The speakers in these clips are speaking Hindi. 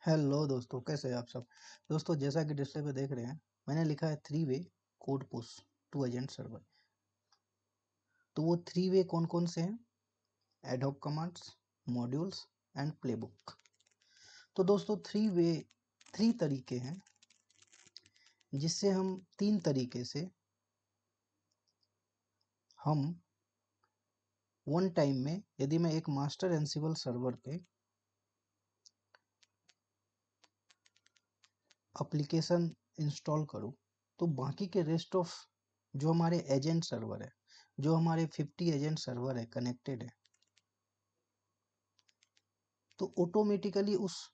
हेलो दोस्तों, कैसे हैं आप सब। दोस्तों, जैसा कि डिस्प्ले पे देख रहे हैं, मैंने लिखा है 3 way code push to agent server. तो वो 3 वे कौन कौन से हैं? Ad hoc commands, modules and playbook. तो दोस्तों, 3 तरीके हैं जिससे हम 3 तरीके से हम वन टाइम में, यदि मैं एक मास्टर एंसिबल सर्वर पे एप्लीकेशन इंस्टॉल करूं, तो बाकी के रेस्ट ऑफ जो हमारे एजेंट सर्वर है, जो हमारे 50 एजेंट सर्वर है कनेक्टेड है, तो ऑटोमेटिकली उस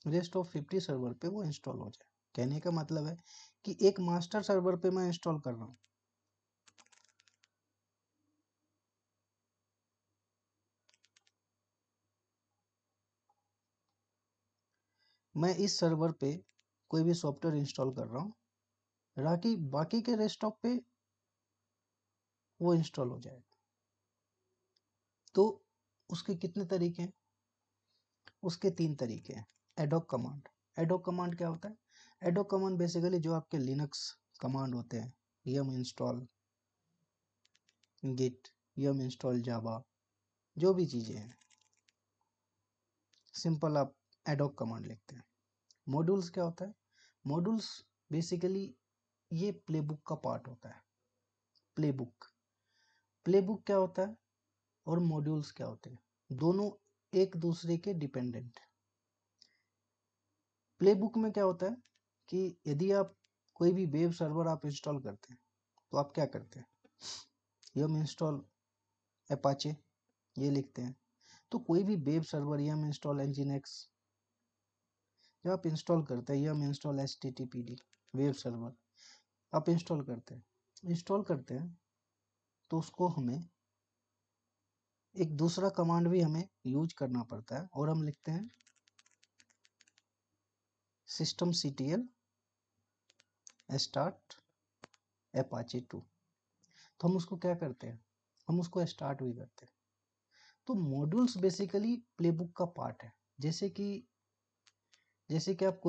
रेस्ट ऑफ 50 सर्वर पे वो इंस्टॉल हो जाए। कहने का मतलब है कि एक मास्टर सर्वर पे मैं इंस्टॉल कर रहा हूँ, मैं इस सर्वर पे कोई भी सॉफ्टवेयर इंस्टॉल कर रहा हूँ, ताकि बाकी के रेस्टॉप पे वो इंस्टॉल हो जाए। तो उसके कितने तरीके हैं? उसके 3 तरीके हैं। Ad hoc command. एडॉक कमांड क्या होता है? एडॉक कमांड बेसिकली जो आपके लिनक्स कमांड होते हैं, यम इंस्टॉल गिट, यम इंस्टॉल जावा, जो भी चीज़ें हैं, सिंपल आप एडॉक कमांड लिखते हैं। मॉड्यूल्स क्या होता है? मॉड्यूल्स बेसिकली ये प्लेबुक का पार्ट होता है। प्लेबुक प्लेबुक क्या होता है और मॉड्यूल्स क्या होते हैं? दोनों एक दूसरे के डिपेंडेंट। प्लेबुक में क्या होता है कि यदि आप कोई भी वेब सर्वर आप इंस्टॉल करते हैं, तो आप क्या करते हैं? यम इंस्टॉल अपाचे ये लिखते हैं। तो कोई भी वेब सर्वर यम इंस्टॉल nginx जब आप इंस्टॉल करते हैं, यम इंस्टॉल httpd वेब सर्वर आप इंस्टॉल करते हैं, तो उसको हमें एक दूसरा कमांड भी हमें यूज करना पड़ता है, और हम लिखते हैं systemctl start apache 2। तो हम उसको क्या करते हैं? हम उसको स्टार्ट भी करते हैं। तो मॉड्यूल्स बेसिकली प्लेबुक का पार्ट है। जैसे कि आप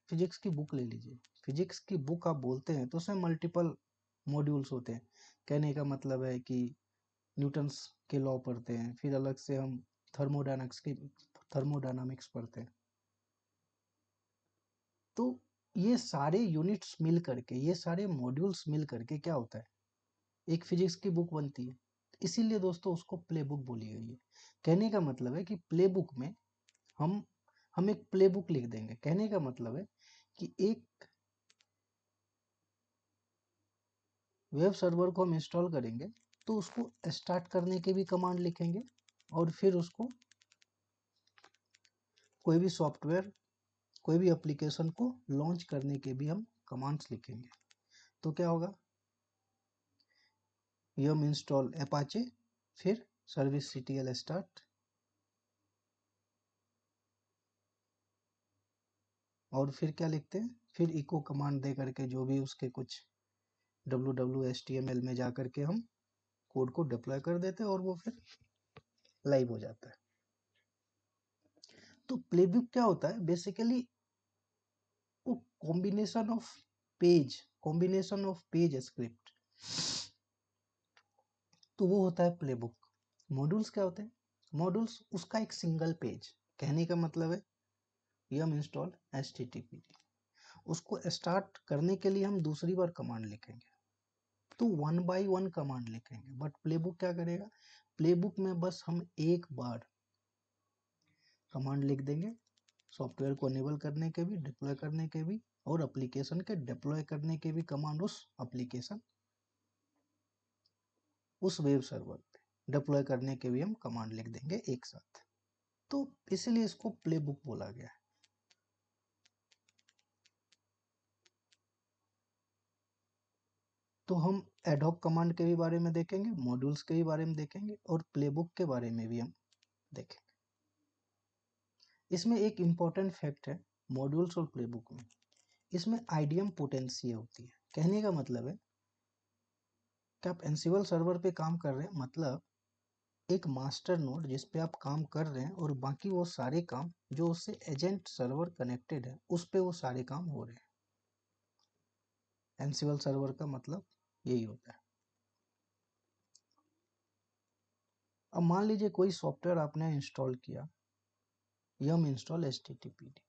फिजिक्स की बुक ले लीजिए। फिजिक्स की बुक आप बोलते हैं तो उसमें मल्टीपल मॉड्यूल्स होते हैं। कहने का मतलब है कि न्यूटन्स के लॉ पढ़ते हैं, फिर अलग से हम थर्मोडायनामिक्स पढ़ते हैं। तो ये सारे यूनिट्स मिल करके, ये सारे मॉड्यूल्स मिल करके क्या होता है? एक फिजिक्स की बुक बनती है। इसीलिए दोस्तों उसको प्ले बुक बोली गई है। कहने का मतलब है कि प्ले बुक में हम हम एक प्ले बुक लिख देंगे। कहने का मतलब है कि एक वेब सर्वर को हम इंस्टॉल करेंगे, तो उसको स्टार्ट करने के भी कमांड लिखेंगे, और फिर उसको कोई भी सॉफ्टवेयर, कोई भी एप्लीकेशन को लॉन्च करने के भी हम कमांड्स लिखेंगे। तो क्या होगा? यम इंस्टॉल अपाचे, फिर सर्विस ctl स्टार्ट, और फिर क्या लिखते हैं? फिर इको कमांड दे करके जो भी उसके कुछ www.html में जा करके हम कोड को डिप्लॉय कर देते हैं, और वो फिर लाइव हो जाता है। तो प्लेबुक क्या होता है? बेसिकली वो कॉम्बिनेशन ऑफ पेज स्क्रिप्ट, तो वो होता है प्लेबुक। मॉड्यूल्स क्या होते हैं? मॉड्यूल्स उसका एक सिंगल पेज। कहने का मतलब है यम इंस्टॉल httpd, उसको स्टार्ट करने के लिए हम दूसरी बार कमांड लिखेंगे, तो 1 बाय 1 कमांड लिखेंगे। बट प्लेबुक क्या करेगा? प्लेबुक में बस हम एक बार कमांड लिख देंगे, सॉफ्टवेयर को इनेबल करने के भी, डिप्लॉय करने के भी, और एप्लीकेशन के डिप्लॉय करने के भी कमांड उस एप्लीकेशन, उस वेब सर्वर पे डिप्लॉय करने के भी हम कमांड लिख देंगे एक साथ। तो इसलिए इसको प्लेबुक बोला गया है। तो हम एडहॉक कमांड के भी बारे में देखेंगे, मॉड्यूल्स के भी बारे में देखेंगे, और प्लेबुक के बारे में भी हम देखेंगे। इसमें एक इम्पॉर्टेंट फैक्ट है मॉड्यूल्स और प्लेबुक में, इसमें आइडियम पोटेंसी होती है। कहने का मतलब है कि आप एंसिबल सर्वर पे काम कर रहे हैं, मतलब एक मास्टर नोड जिस पे आप काम कर रहे हैं और बाकी वो सारे काम जो उससे एजेंट सर्वर कनेक्टेड है उस पे वो सारे काम हो रहे हैं। एनसीएल सर्वर का मतलब यही होता है। अब मान लीजिए कोई सॉफ्टवेयर आपने इंस्टॉल किया, यम इंस्टॉल एचटीटीपीडी,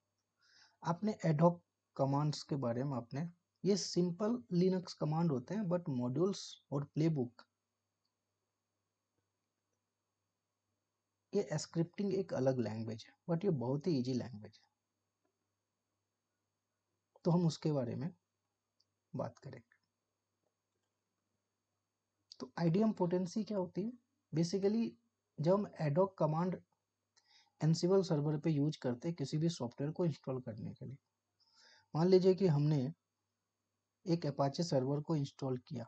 आपने एडहॉक कमांड्स के बारे में आपने, ये सिंपल लिनक्स कमांड होते हैं बट मॉड्यूल्स और प्लेबुक, ये स्क्रिप्टिंग एक अलग लैंग्वेज है बट ये बहुत ही इजी लैंग्वेज है, तो हम उसके बारे में बात करेंगे। तो आईडीएम पोटेंसी क्या होती है? बेसिकली जब हम एडहॉक कमांड एनसिबल सर्वर पे यूज करते हैं किसी भी सॉफ्टवेयर को इंस्टॉल करने के लिए, मान लीजिए कि हमने एक अपाचे सर्वर को इंस्टॉल किया,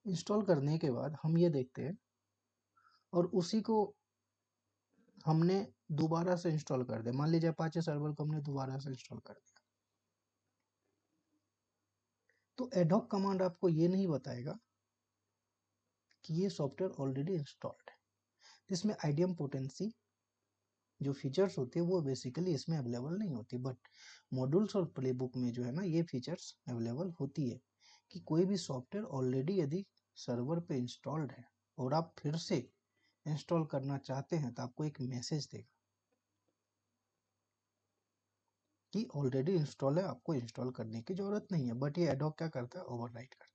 इंस्टॉल करने के बाद हम ये देखते हैं और उसी को हमने दोबारा से इंस्टॉल कर दिया, मान लीजिए अपाचे सर्वर को हमने दोबारा से इंस्टॉल कर दिया, तो एडहॉक कमांड आपको ये नहीं बताएगा कि ये सॉफ्टवेयर ऑलरेडी इंस्टॉल्ड है। इसमें आईडीएम पोटेंसी जो फीचर्स होती है वो बेसिकली इसमें अवेलेबल नहीं होती, बट मॉड्यूल्स और प्लेबुक में जो है ना ये फीचर्स अवेलेबल होती है कि कोई भी सॉफ्टवेयर ऑलरेडी यदि सर्वर पे इंस्टॉल्ड है और आप फिर से इंस्टॉल करना चाहते हैं तो आपको एक मैसेज देगा कि ऑलरेडी इंस्टॉल है, आपको इंस्टॉल करने की जरूरत नहीं है, बट ये एडहॉक क्या करता है, ओवरराइट करता है।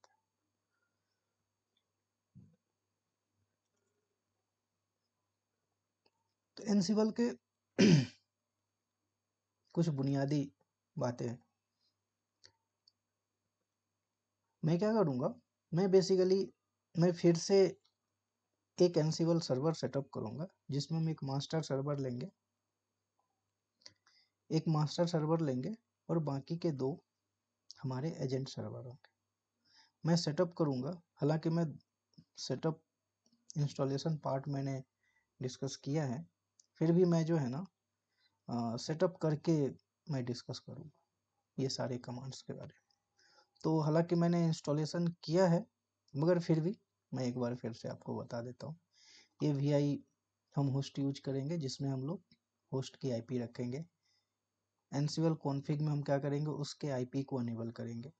तो एनसिबल के कुछ बुनियादी बातें मैं क्या करूँगा, मैं बेसिकली मैं फिर से एक एनसिबल सर्वर सेटअप करूँगा जिसमें हम एक मास्टर सर्वर लेंगे, एक मास्टर सर्वर लेंगे और बाकी के दो हमारे एजेंट सर्वर होंगे। मैं सेटअप करूँगा, हालांकि मैं सेटअप इंस्टॉलेशन पार्ट मैंने डिस्कस किया है, फिर भी मैं जो है ना सेटअप करके मैं डिस्कस करूँगा ये सारे कमांड्स के बारे में। तो हालांकि मैंने इंस्टॉलेशन किया है मगर फिर भी मैं एक बार फिर से आपको बता देता हूँ। ये वीआई हम होस्ट यूज करेंगे जिसमें हम लोग होस्ट की आईपी रखेंगे। एनसिबल कॉन्फ़िग में हम क्या करेंगे, उसके आईपी को अनेबल करेंगे।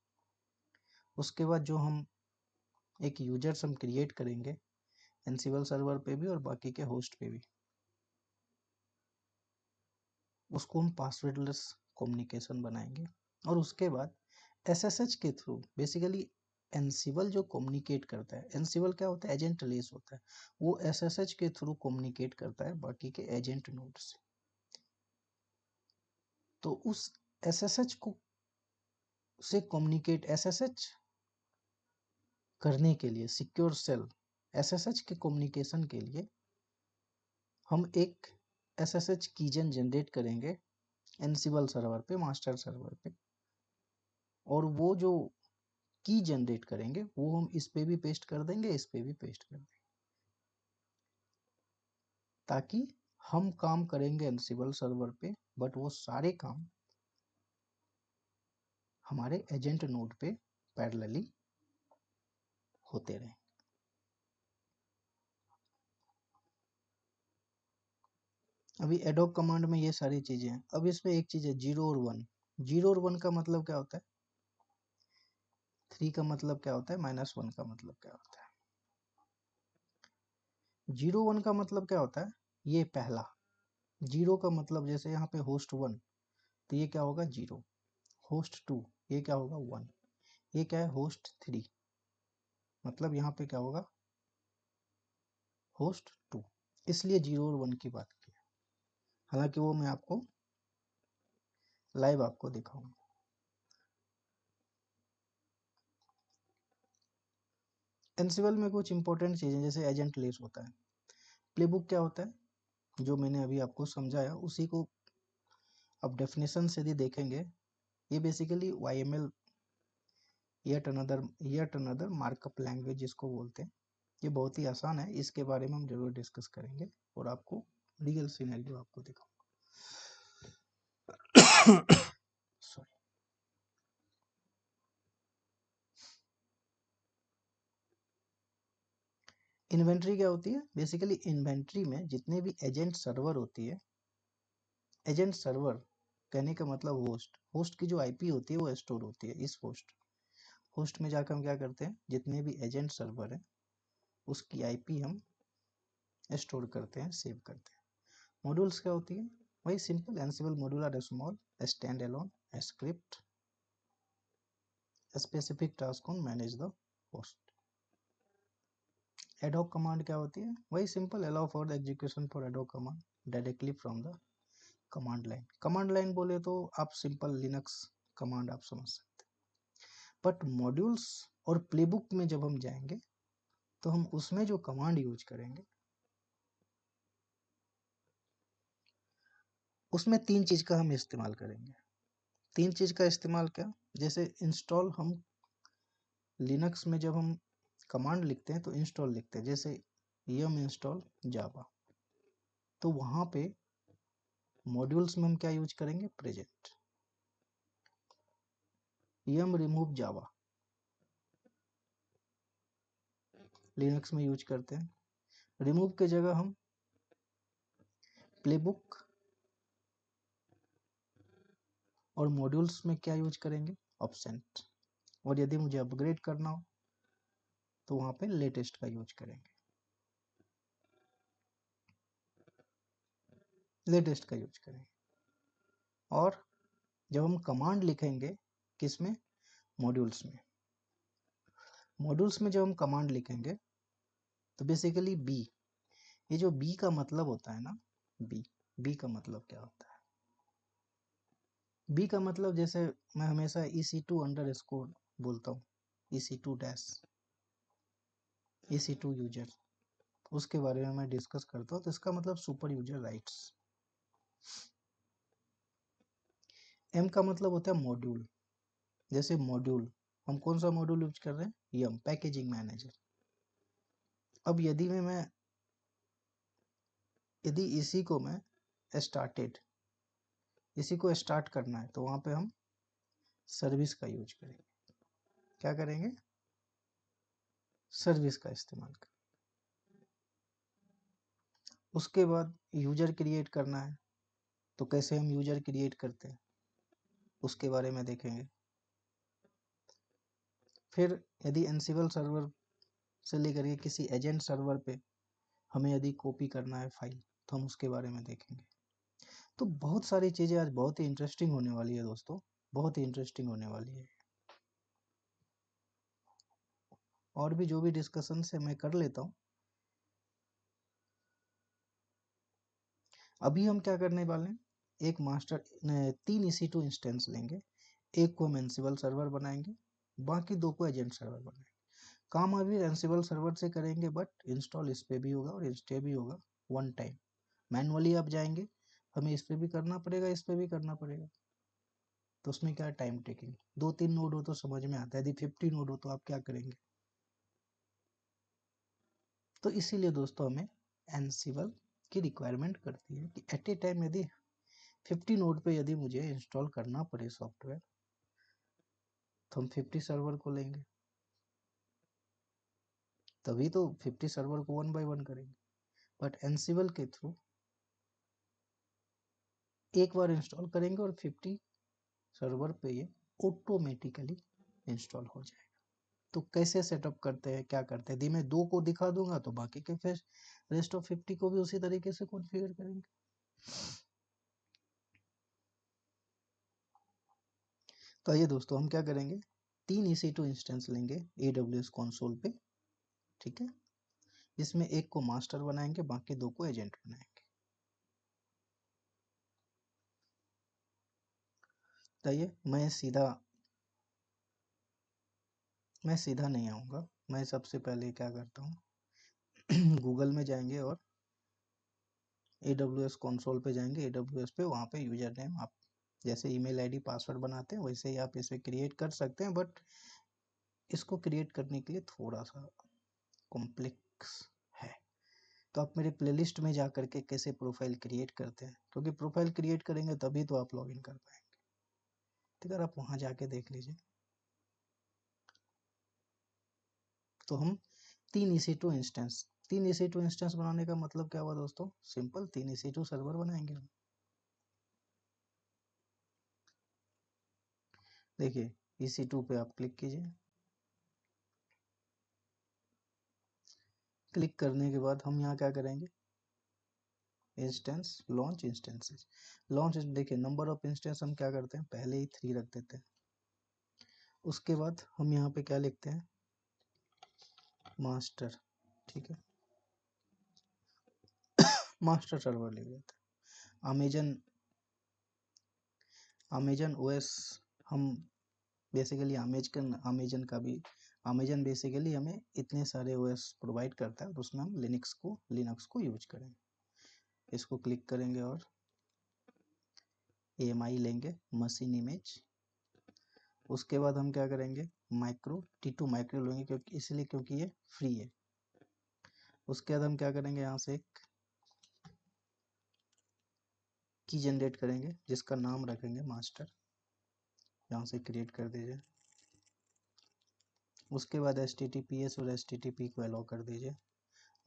उसके बाद जो हम एक यूजर्स हम क्रिएट करेंगे एनसिबल सर्वर पे भी और बाकी के होस्ट पे भी, उसको हम पासवर्डलेस कम्युनिकेशन बनाएंगे। और उसके बाद एसएसएच के थ्रू बेसिकली एनसिबल जो कम्युनिकेट करता है, एनसिबल क्या होता है, एजेंट रिलीज होता है, वो एसएसएच के थ्रू कम्युनिकेट करता है बाकी के एजेंट नोड से। तो उस एसएसएच को से कम्युनिकेट एसएसएच करने के लिए सिक्योर सेल एसएसएच के कम्युनिकेशन के लिए हम एक एसएसएच कीजन जनरेट करेंगे एनसिबल सर्वर पे, मास्टर सर्वर पे, और वो जो की जनरेट करेंगे वो हम इस पे भी पेस्ट कर देंगे, इस पे भी पेस्ट कर देंगे, ताकि हम काम करेंगे एनसिबल सर्वर पे बट वो सारे काम हमारे एजेंट नोड पे पैरेलली होते रहे। अभी एडोब कमांड में ये सारी चीजें हैं। अब इसमें एक चीज है 0 और 1। 0 और 1 का मतलब क्या होता है, 3 का मतलब क्या होता है, -1 का मतलब क्या होता है। 0 1 का मतलब क्या होता है, ये पहला 0 का मतलब जैसे यहाँ पे होस्ट 1 तो ये क्या होगा 0, होस्ट 2 ये क्या होगा 1, ये क्या है होस्ट 3 मतलब यहाँ पे क्या होगा होस्ट 2, इसलिए 0 और 1 की बात की है। हालांकि वो मैं आपको लाइव आपको दिखाऊंगा। एनसिबल में कुछ इंपॉर्टेंट चीजें जैसे एजेंट लिस्ट होता है, प्लेबुक क्या होता है जो मैंने अभी आपको समझाया उसी को अब डेफिनेशन से भी देखेंगे। ये basically YML yet another markup language जिसको बोलते हैं, ये बहुत ही आसान है, इसके बारे में हम जरूर डिस्कस करेंगे और आपको रियल सिनेरियो आपको दिखाऊंगा। सॉरी। इन्वेंट्री क्या होती है? बेसिकली इन्वेंट्री में जितने भी एजेंट सर्वर होती है, एजेंट सर्वर कहने का मतलब होस्ट, होस्ट की जो आईपी होती है वो स्टोर होती है इस होस्ट, होस्ट में जाकर हम क्या करते हैं, जितने भी एजेंट सर्वर है उसकी आईपी हम स्टोर करते हैं, सेव करते हैं। मॉड्यूल्स क्या होती है? वही simple Ansible module are small stand alone script specific task on manage the host. Ad hoc command क्या होती है? वही simple allow for the execution for ad hoc command directly from the command line. Command line बोले तो आप सिंपल लिनक्स कमांड आप समझ सकते हैं, बट मॉड्यूल्स और प्लेबुक में जब हम जाएंगे तो हम उसमें जो कमांड यूज करेंगे उसमें तीन चीज का हम इस्तेमाल करेंगे। तीन चीज का इस्तेमाल क्या? जैसे इंस्टॉल, हम लिनक्स में जब हम कमांड लिखते हैं तो इंस्टॉल लिखते हैं, जैसे यम इंस्टॉल जावा, तो वहां पे मॉड्यूल्स में हम क्या यूज करेंगे? प्रेजेंट। यम रिमूव जावा लिनक्स में यूज करते हैं, रिमूव के जगह हम प्लेबुक, और मॉड्यूल्स में क्या यूज करेंगे? ऑब्सेंट। और यदि मुझे अपग्रेड करना हो तो वहां पे लेटेस्ट का यूज करेंगे, लेटेस्ट का यूज करेंगे। और जब हम कमांड लिखेंगे किसमें? मॉड्यूल्स में। मॉड्यूल्स में जब हम कमांड लिखेंगे तो बेसिकली बी, ये जो बी का मतलब होता है ना, बी, बी का मतलब क्या होता है? बी का मतलब, जैसे मैं हमेशा EC2 अंडर स्कोर बोलता हूँ, EC2 डैश, EC2 यूजर, उसके बारे में मैं डिस्कस करता हूँ, तो इसका मतलब सुपर यूजर राइट्स। एम का मतलब होता है मॉड्यूल, जैसे मॉड्यूल, हम कौन सा मॉड्यूल यूज कर रहे हैं? यम, पैकेजिंग मैनेजर। अब यदि इसी को मैं स्टार्टेड, इसी को स्टार्ट करना है तो वहां पे हम सर्विस का यूज करेंगे। क्या करेंगे? सर्विस का इस्तेमाल करें। उसके बाद यूजर क्रिएट करना है, तो कैसे हम यूजर क्रिएट करते हैं उसके बारे में देखेंगे। फिर यदि एनसिबल सर्वर से लेकर के किसी एजेंट सर्वर पे हमें यदि कॉपी करना है फाइल, तो हम उसके बारे में देखेंगे। तो बहुत सारी चीजें आज बहुत ही इंटरेस्टिंग होने वाली है दोस्तों, बहुत ही इंटरेस्टिंग होने वाली है। और भी जो भी डिस्कशन से मैं कर लेता हूँ। अभी हम क्या करने वाले हैं, एक मास्टर, 3 EC2 इंस्टेंस लेंगे, एक को हम एनसिबल सर्वर बनाएंगे, बाकी दो को एजेंट सर्वर बनाएंगे। काम अभी एनसिबल सर्वर से करेंगे, बट इंस्टॉल इस पे भी होगा और इस पे भी होगा वन टाइम। मैनुअली आप जाएंगे, हमें इस पे भी करना पड़ेगा, इस पे भी करना पड़ेगा, तो उसमें क्या टाइम टेकिंग। 2-3 नोड हो तो समझ में आता है, यदि 50 नोड हो तो आप क्या करेंगे? तो इसीलिए दोस्तों हमें एनसिबल की रिक्वायरमेंट करती है कि एट ए टाइम यदि 50 नोड पे यदि मुझे इंस्टॉल करना पड़े सॉफ्टवेयर, तो हम 50 सर्वर को लेंगे, तभी तो 50 सर्वर को 1 बाय 1 करेंगे। बट एनसिबल के थ्रू एक बार इंस्टॉल करेंगे और 50 सर्वर पे ये ऑटोमेटिकली इंस्टॉल हो जाएगा। तो कैसे सेटअप करते हैं, क्या करते हैं, यदि मैं 2 को दिखा दूंगा तो बाकी के फिर रेस्ट ऑफ 50 को भी उसी तरीके से कॉन्फ़िगर करेंगे। तो आइए दोस्तों, हम क्या करेंगे, 3 EC2 इंस्टेंस लेंगे AWS कंसोल पे, ठीक है, जिसमें एक को मास्टर बनाएंगे, बाकी दो को एजेंट बनाएंगे। तो आइए, मैं सीधा नहीं आऊँगा, मैं सबसे पहले क्या करता हूँ गूगल में जाएंगे और AWS कंसोल पे जाएंगे, AWS पे, वहाँ पे यूजर नेम आप जैसे ईमेल आईडी पासवर्ड बनाते हैं वैसे ही आप इसे क्रिएट कर सकते हैं, बट इसको क्रिएट करने के लिए थोड़ा सा कॉम्प्लेक्स है। तो आप मेरे प्लेलिस्ट में जा करके कैसे प्रोफाइल क्रिएट करते हैं, क्योंकि प्रोफाइल क्रिएट करेंगे तभी तो आप लॉगिन कर पाएंगे, ठीक है, आप वहाँ जाके देख लीजिए। तो हम 3 EC2 इंस्टेंस, 3 EC2 इंस्टेंस बनाने का मतलब क्या हुआ दोस्तों? सिंपल, 3 EC2 सर्वर बनाएंगे हम। देखिए EC2 पे आप क्लिक कीजिए। क्लिक करने के बाद हम यहाँ क्या करेंगे? Instance launch instances. लॉन्च, देखिए नंबर ऑफ इंस्टेंस हम क्या करते हैं, पहले ही 3 रख देते हैं। उसके बाद हम यहाँ पे क्या लिखते हैं? मास्टर, ठीक है, मास्टर सर्वर लिख देते हैं। अमेजन ओएस हम बेसिकली अमेजन का भी, अमेजन बेसिकली हमें इतने सारे ओएस प्रोवाइड करता है, तो उसमें हम लिनक्स को यूज करेंगे। इसको क्लिक करेंगे और AMI लेंगे, मशीन इमेज। उसके बाद हम क्या करेंगे? T2 माइक्रो लेंगे, क्योंकि ये फ्री है। उसके बाद हम क्या करेंगे? यहाँ से एक की जनरेट करेंगे जिसका नाम रखेंगे मास्टर, यहाँ से क्रिएट कर दीजिए। उसके बाद HTTPS और HTTP को अलाउ कर दीजिए।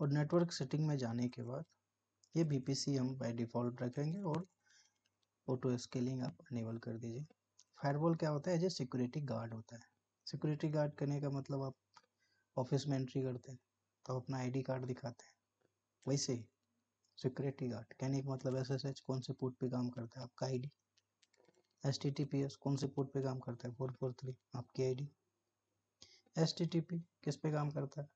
और नेटवर्क सेटिंग में जाने के बाद ये VPC हम बाय डिफ़ॉल्ट रखेंगे और ऑटो स्केलिंग आप अनेबल कर दीजिए। फायरवॉल क्या होता है? जो सिक्योरिटी गार्ड होता है। सिक्योरिटी गार्ड करने का मतलब, आप ऑफिस में एंट्री करते हैं तो अपना ID कार्ड दिखाते हैं, वैसे ही सिक्योरिटी गार्ड कहने का मतलब SSH कौन से पोर्ट पे काम करता है, आपका ID। HTTPS कौन से पोर्ट पे काम करता है, 443, आपकी ID। HTTP किस पे काम करता है?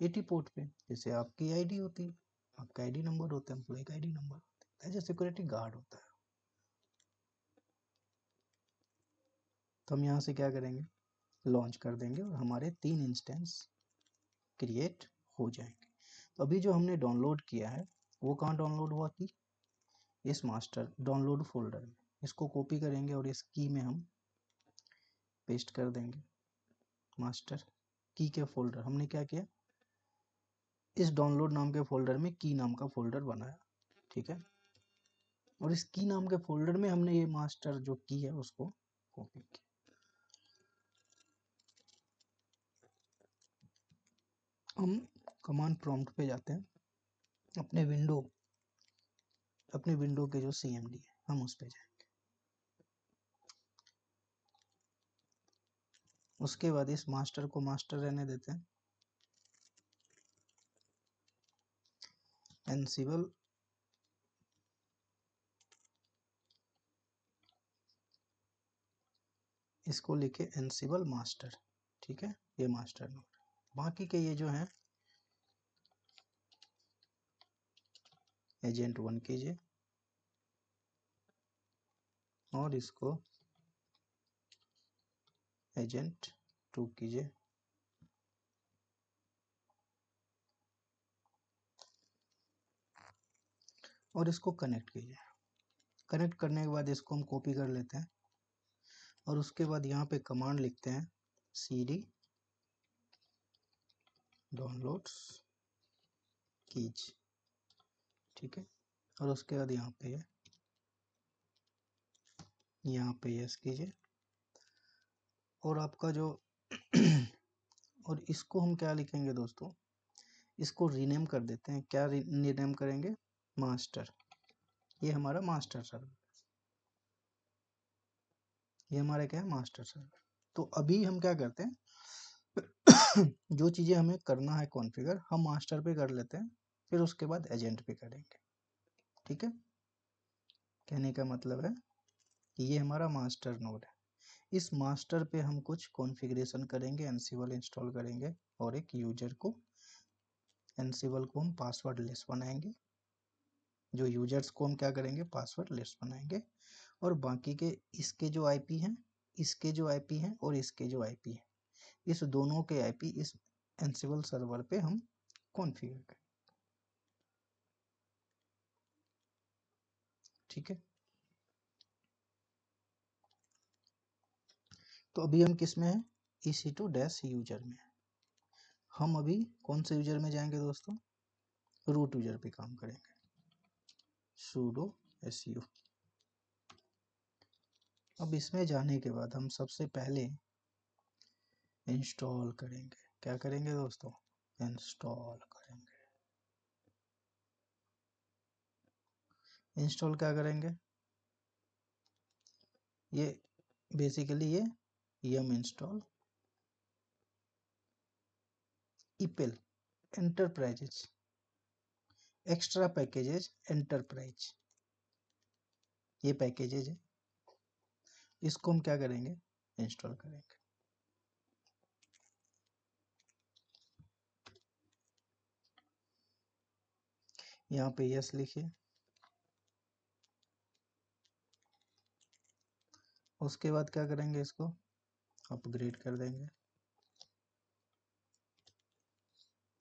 80 पोर्ट पे, जैसे आपकी ID होती है, आपका ID नंबर होता है, एम्प्लॉय का ID नंबर होता है, ऐसे सिक्योरिटी गार्ड होता है। तो हम यहाँ से क्या करेंगे? लॉन्च कर देंगे और हमारे 3 इंस्टेंस क्रिएट हो जाएंगे। तो अभी जो हमने डाउनलोड किया है वो कहाँ डाउनलोड हुआ थी? इस मास्टर डाउनलोड फोल्डर में। इसको कॉपी करेंगे और इस की में हम पेस्ट कर देंगे। मास्टर की के फोल्डर हमने क्या किया? इस डाउनलोड नाम के फोल्डर में की नाम का फोल्डर बनाया, ठीक है। और इस की नाम के फोल्डर में हमने ये मास्टर जो की है उसको कॉपी किया। हम कमांड प्रॉम्प्ट पे जाते हैं, अपने विंडो के जो CMD है हम उस पे जाएंगे। उसके बाद इस मास्टर को मास्टर रहने देते हैं। एनसिबल इसको लिखे एनसिबल मास्टर, ठीक है, ये मास्टर नोड। बाकी के ये जो हैं एजेंट 1 कीजिए और इसको एजेंट 2 कीजिए। और इसको कनेक्ट कीजिए। कनेक्ट करने के बाद इसको हम कॉपी कर लेते हैं और उसके बाद यहाँ पे कमांड लिखते हैं cd डाउनलोड्स कीज, ठीक है। और उसके बाद यहाँ पे यस कीजिए। और आपका जो और इसको हम क्या लिखेंगे दोस्तों? इसको रीनेम कर देते हैं। क्या रीनेम करेंगे? मास्टर। ये हमारा मास्टर सर्वर, ये हमारा क्या है? Master server. तो अभी हम क्या करते हैं? जो चीज़ें हमें करना है कॉन्फ़िगर, हम मास्टर पे कर लेते हैं, फिर उसके बाद एजेंट पे करेंगे, ठीक है। कहने का मतलब है कि ये हमारा मास्टर नोड है। इस मास्टर पे हम कुछ कॉन्फ़िगरेशन करेंगे, एनसिबल इंस्टॉल करेंगे और एक यूजर को, एनसिबल को हम पासवर्ड लेस बनाएंगे। जो यूजर्स को हम क्या करेंगे? पासवर्ड लेस बनाएंगे। और बाकी के इसके जो आईपी हैं, इसके जो आईपी हैं और इसके जो आईपी हैं, इस दोनों के आईपी इस एनसिबल सर्वर पे हम कॉन्फ़िगर करें, ठीक है। तो अभी हम किस में हैं? EC2 यूजर में। हम अभी कौन से यूजर में जाएंगे दोस्तों? रूट यूजर पे काम करेंगे। sudo su। अब इसमें जाने के बाद हम सबसे पहले इंस्टॉल करेंगे। क्या करेंगे दोस्तों? इंस्टॉल करेंगे। इंस्टॉल क्या करेंगे, ये बेसिकली ये yum install EPEL enterprises extra packages enterprise, ये पैकेजेज है, इसको हम क्या करेंगे, इंस्टॉल करेंगे। यहाँ पे यस लिखिए, उसके बाद क्या करेंगे, इसको अपग्रेड कर देंगे।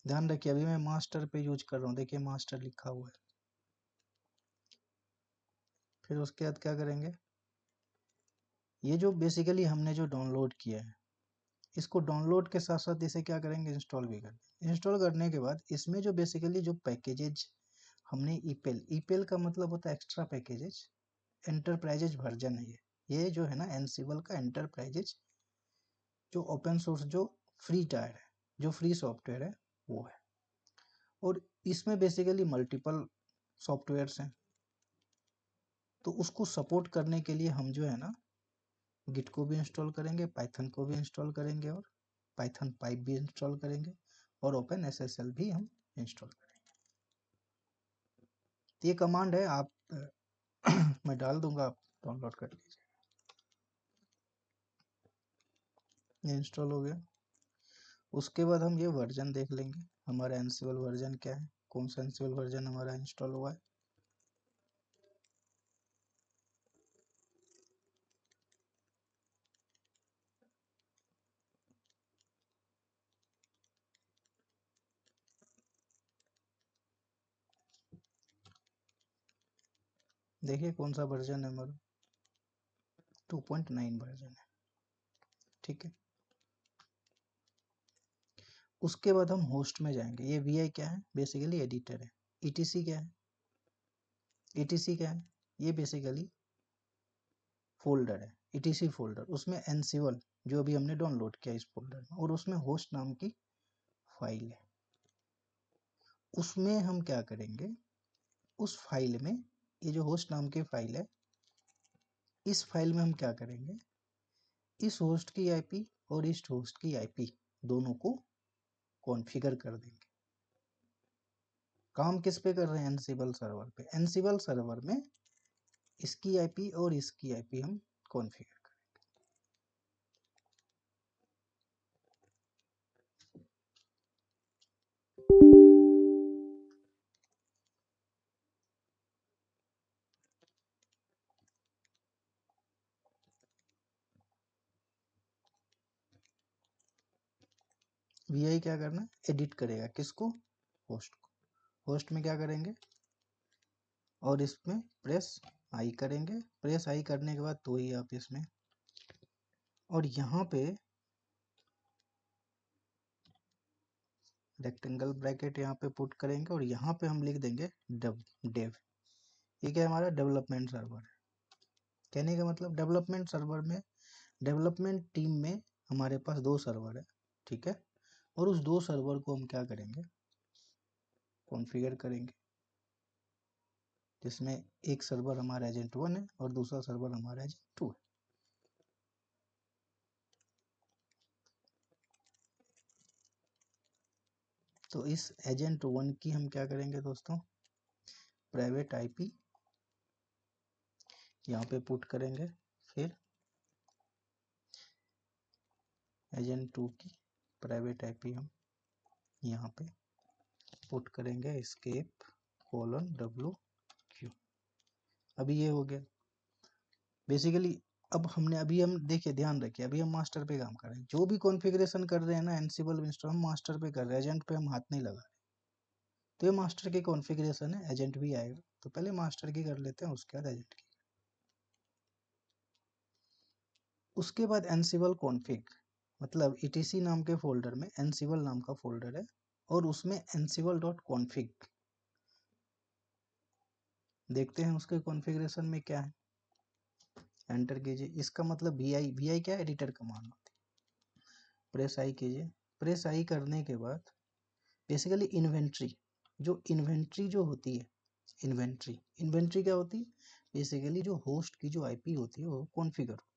ध्यान रखिए अभी मैं मास्टर पे यूज कर रहा हूँ, देखिए मास्टर लिखा हुआ है। फिर उसके बाद क्या करेंगे, ये जो बेसिकली हमने जो डाउनलोड किया है, इसको डाउनलोड के साथ साथ इसे क्या करेंगे, इंस्टॉल भी कर देंगे। इंस्टॉल करने के बाद इसमें जो बेसिकली जो पैकेजेज हमने ईपेल, ईपेल का मतलब होता है एक्स्ट्रा पैकेजेज, एंटरप्राइजेज वर्जन है ये जो है ना एनसिबल का एंटरप्राइजेज, जो ओपन सोर्स जो फ्री टायर है, जो फ्री सॉफ्टवेयर है वो है। और इसमें बेसिकली मल्टीपल सॉफ्टवेयर्स हैं, तो उसको सपोर्ट करने के लिए हम जो है ना गिट को भी इंस्टॉल करेंगे, पाइथन को भी इंस्टॉल करेंगे, और पाइथन पाइप भी इंस्टॉल करेंगे, और ओपन एसएसएल भी हम इंस्टॉल करेंगे। तो ये कमांड है, आप मैं डाल दूंगा, आप डाउनलोड कर लीजिए। ये इंस्टॉल हो गया। उसके बाद हम ये वर्जन देख लेंगे, हमारा एनसिबल वर्जन क्या है, कौन सा एनसिबल वर्जन हमारा इंस्टॉल हुआ है। देखिए कौन सा वर्जन है हमारा, 2.9 वर्जन है, ठीक है। उसके बाद हम होस्ट में जाएंगे, ये वी क्या है, बेसिकली एडिटर है। ईटीसी क्या है, ईटीसी क्या है, ये बेसिकली फोल्डर है, ईटीसी फोल्डर, उसमें एनसिबल जो अभी हमने डाउनलोड किया इस फोल्डर में, और उसमें होस्ट नाम की फाइल है। उसमें हम क्या करेंगे, उस फाइल में, ये जो होस्ट नाम की फाइल है, इस फाइल में हम क्या करेंगे, इस होस्ट की आईपी और इस होस्ट की आईपी दोनों को कॉन्फ़िगर कर देंगे। काम किस पे कर रहे हैं, एनसिबल सर्वर पे। एनसिबल सर्वर में इसकी आईपी और इसकी आईपी हम कॉन्फ़िगर करेंगे। वी क्या करना, एडिट करेगा किसको, होस्ट को। होस्ट में क्या करेंगे, और इसमें प्रेस आई करेंगे, प्रेस आई करने के बाद तो ही आप इसमें, और यहाँ पे रेक्टेंगल ब्रैकेट यहाँ पे पुट करेंगे, और यहाँ पे हम लिख देंगे डेव। ये क्या है, हमारा डेवलपमेंट सर्वर है। कहने का मतलब डेवलपमेंट सर्वर में, डेवलपमेंट टीम में हमारे पास 2 सर्वर है, ठीक है। और उस 2 सर्वर को हम क्या करेंगे, कॉन्फ़िगर करेंगे, जिसमें एक सर्वर हमारा एजेंट 1 है और दूसरा सर्वर हमारा एजेंट 2 है। तो इस एजेंट 1 की हम क्या करेंगे दोस्तों, प्राइवेट आईपी यहाँ पे पुट करेंगे, फिर एजेंट 2 की प्राइवेट आईपी हम यहाँ पे पुट करेंगे, escape::w। अभी ये हो गया बेसिकली। अब हमने अभी हम देखिए, ध्यान रखिए, अभी हम मास्टर पे काम कर रहे हैं, जो भी कॉन्फ़िगरेशन कर रहे हैं ना एनसिबल इंस्टॉल, हम मास्टर पे कर रहे हैं, एजेंट पे हम हाथ नहीं लगा रहे। तो ये मास्टर की कॉन्फ़िगरेशन है, एजेंट भी आएगा, तो पहले मास्टर की कर लेते हैं, उसके बाद एजेंट की। उसके बाद एनसिबल कॉन्फ़िग, मतलब ईटीसी नाम के फोल्डर में एनसिबल नाम का फोल्डर है, और उसमें ansible.config देखते हैं उसके कॉन्फ़िगरेशन में क्या है। एंटर कीजिए, इसका मतलब वी क्या है, एडिटर कमांड होती है। प्रेस आई कीजिए, प्रेस आई करने के बाद बेसिकली इन्वेंट्री, जो इन्वेंट्री जो होती है, इन्वेंट्री क्या होती है, बेसिकली जो होस्ट की जो आईपी होती है वो कॉन्फ़िगर होती है।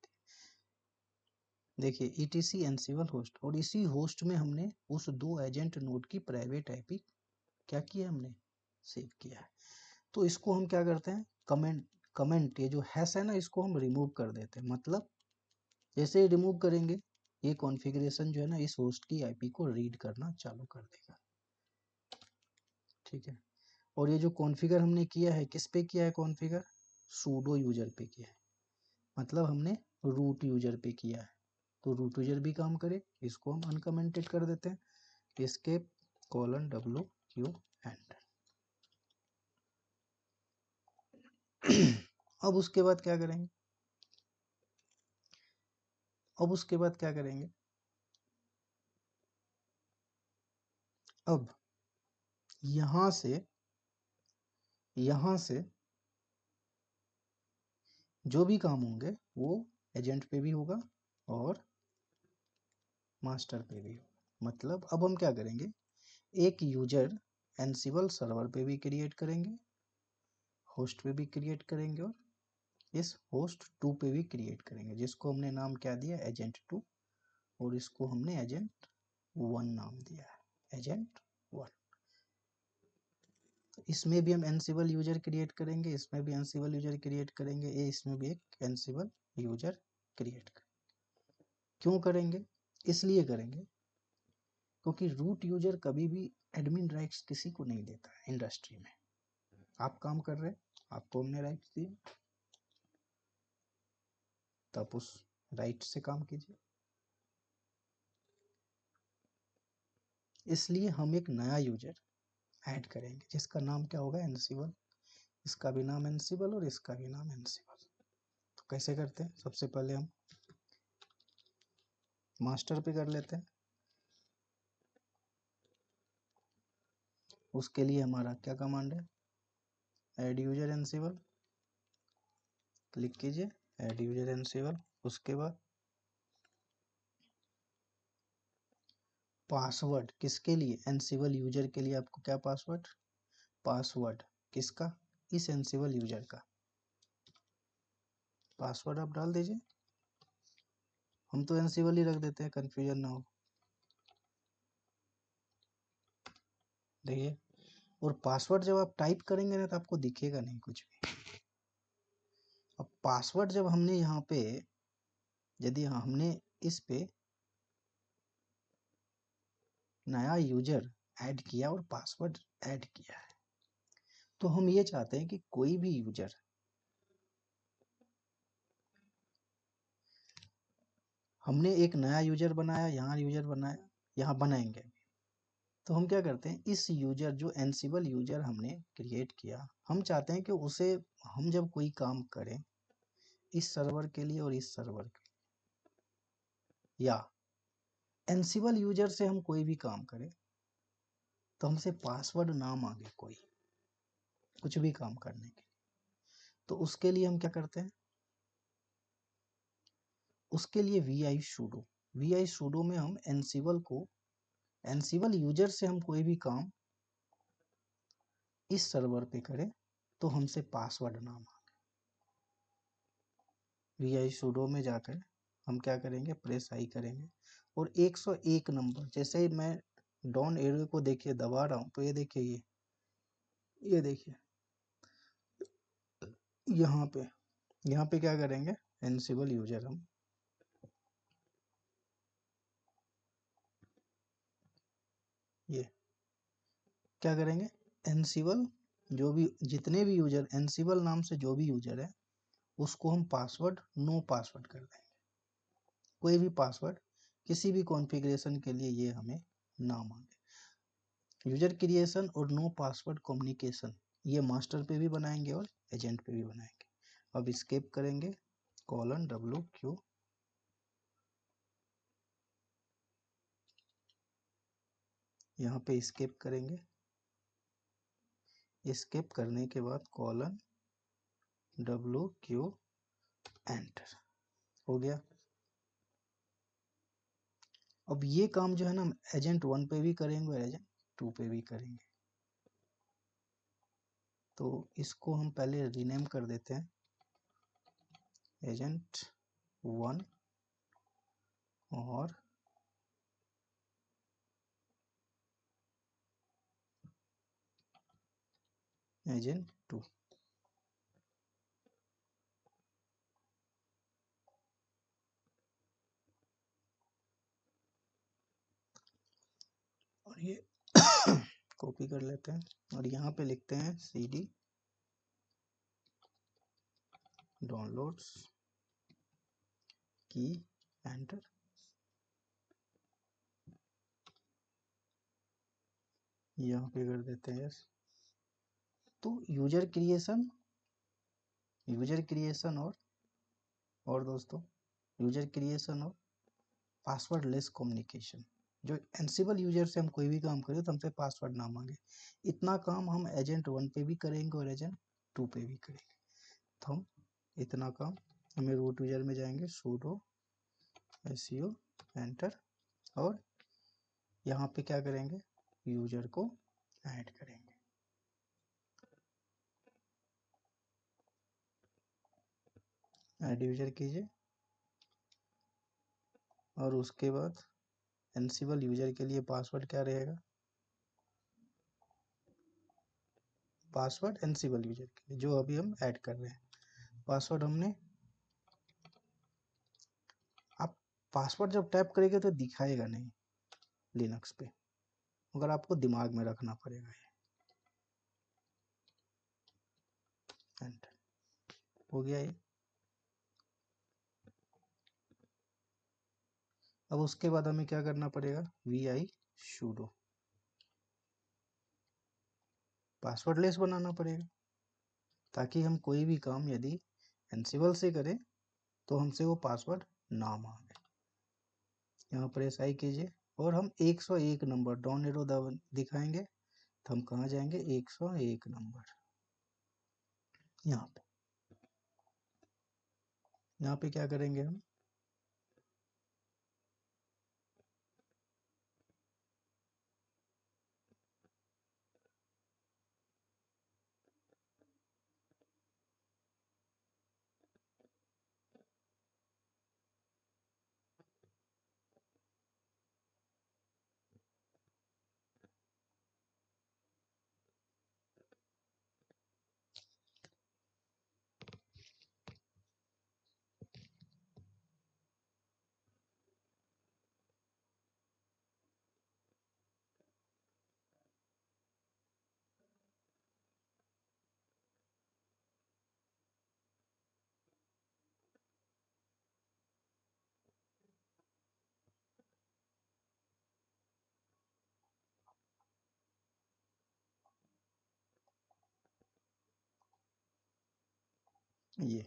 देखिए ईटीसी एनसिबल होस्ट, और इसी होस्ट में हमने उस 2 एजेंट नोड की प्राइवेट आईपी क्या किया, हमने सेव किया है। तो इसको हम क्या करते हैं, कमेंट ये जो हैश है ना, इसको हम रिमूव कर देते हैं। मतलब जैसे ही रिमूव करेंगे ये कॉन्फ़िगरेशन जो है ना इस होस्ट की आईपी को रीड करना चालू कर देगा। ठीक है, और ये जो कॉन्फ़िगर हमने किया है किस पे किया है, कॉन्फ़िगर सूडो यूजर पे किया है, मतलब हमने रूट यूजर पे किया है। तो रूट यूजर भी काम करे, इसको हम अनकमेंटेड कर देते हैं, एस्केप :w एंटर। अब उसके बाद क्या करेंगे, अब यहाँ से जो भी काम होंगे वो एजेंट पे भी होगा और मास्टर पे भी होगा। मतलब अब हम क्या करेंगे, एक यूजर एनसिबल सर्वर पे भी क्रिएट करेंगे, होस्ट पे भी क्रिएट करेंगे, और इस होस्ट 2 पे भी क्रिएट करेंगे, जिसको हमने नाम क्या दिया, एजेंट 2, और इसको हमने एजेंट 1 नाम दिया है, एजेंट 1। इसमें भी हम एनसिबल यूजर क्रिएट करेंगे, इसमें भी एनसिबल यूजर क्रिएट करेंगे, इसमें भी एक एनसिबल यूजर क्रिएट करेंगे। क्यों करेंगे, इसलिए करेंगे क्योंकि रूट यूजर कभी भी एडमिन राइट्स किसी को नहीं देता है इंडस्ट्री में। आप काम कर रहे हैं, आपको हमने राइट्स दिए, तो आप उस राइट से काम कीजिए। इसलिए हम एक नया यूजर ऐड करेंगे जिसका नाम क्या होगा, एनसिबल। इसका भी नाम एनसिबल और इसका भी नाम एनसिबल। तो कैसे करते हैं, सबसे पहले हम मास्टर पे कर लेते हैं। उसके लिए हमारा क्या कमांड है, ऐड यूजर एनसिबल, क्लिक कीजिए ऐड यूजर एनसिबल। उसके बाद पासवर्ड, किसके लिए, एनसिबल यूजर के लिए आपको क्या पासवर्ड किसका, इस एनसिबल यूजर का पासवर्ड आप डाल दीजिए। हम तो एनसिबल ही रख देते हैं, कंफ्यूजन ना हो। देखिए, और पासवर्ड जब आप टाइप करेंगे ना तो आपको दिखेगा नहीं कुछ भी। अब पासवर्ड जब हमने यहाँ पे, यदि हमने इस पे नया यूजर ऐड किया और पासवर्ड ऐड किया है, तो हम ये चाहते हैं कि कोई भी यूजर, हमने एक नया यूजर बनाया, यहाँ यूजर बनाया, यहाँ बनाएंगे, तो हम क्या करते हैं, इस यूजर जो एनसिबल यूजर हमने क्रिएट किया, हम चाहते हैं कि उसे, हम जब कोई काम करें इस सर्वर के लिए और इस सर्वर के लिए, या एनसिबल यूजर से हम कोई भी काम करें, तो हमसे पासवर्ड ना मांगे कोई, कुछ भी काम करने के लिए। तो उसके लिए हम क्या करते हैं, उसके लिए वी आई सूडो में हम एनसिबल यूजर से हम कोई भी काम इस सर्वर पे करें तो हमसे पासवर्ड ना मांगे। वी सूडो में जाकर हम क्या करेंगे, प्रेस आई करेंगे, और 101 नंबर, जैसे ही मैं डाउन एरो को देखिए दबा रहा हूँ, तो ये देखिए, ये देखिए यहाँ पे क्या करेंगे, एनसिबल यूजर हम ये क्या करेंगे, एनसिबल जो भी, जितने भी यूजर एनसिबल नाम से जो भी यूजर है, उसको हम पासवर्ड नो पासवर्ड कर देंगे। कोई भी पासवर्ड किसी भी कॉन्फ़िगरेशन के लिए ये हमें ना मांगे। यूजर क्रिएशन और नो पासवर्ड कम्युनिकेशन ये मास्टर पे भी बनाएंगे और एजेंट पे भी बनाएंगे। अब स्केप करेंगे :w यहाँ पे स्केप करेंगे, स्केप करने के बाद :w एंटर हो गया। अब ये काम जो है ना एजेंट 1 पे भी करेंगे और एजेंट 2 पे भी करेंगे। तो इसको हम पहले रीनेम कर देते हैं एजेंट 1 और एजेंट 2। और ये कॉपी कर लेते हैं और यहाँ पे लिखते हैं cd डाउनलोड्स की एंटर। यहाँ पे कर देते हैं यस। तो यूजर क्रिएशन और दोस्तों यूजर क्रिएशन और पासवर्ड लेस कम्युनिकेशन। जो एनसिबल यूजर से हम कोई भी काम करें तो हमसे पासवर्ड ना मांगे, इतना काम हम एजेंट 1 पे भी करेंगे और एजेंट 2 पे भी करेंगे। तो हम इतना काम हमें रूट यूजर में जाएंगे sudo seo एंटर और यहाँ पे क्या करेंगे यूजर को ऐड करेंगे। ऐड यूजर कीजिए और उसके बाद एनसिबल यूजर के लिए पासवर्ड क्या रहेगा, पासवर्ड एनसिबल यूजर के लिए जो अभी हम ऐड कर रहे हैं। पासवर्ड हमने, आप पासवर्ड जब टाइप करेंगे तो दिखाएगा नहीं लिनक्स पे, मगर आपको दिमाग में रखना पड़ेगा ये। एंटर हो गया ये। अब उसके बाद हमें क्या करना पड़ेगा vi sudo पासवर्ड लेस बनाना पड़ेगा, ताकि हम कोई भी काम यदि एनसिबल से करें तो हमसे वो पासवर्ड ना मांगे। यहाँ पर ऐसा कीजिए और हम 101 नंबर डाउन एरो दिखाएंगे तो हम कहाँ जाएंगे 101 नंबर। यहाँ पे क्या करेंगे हम ये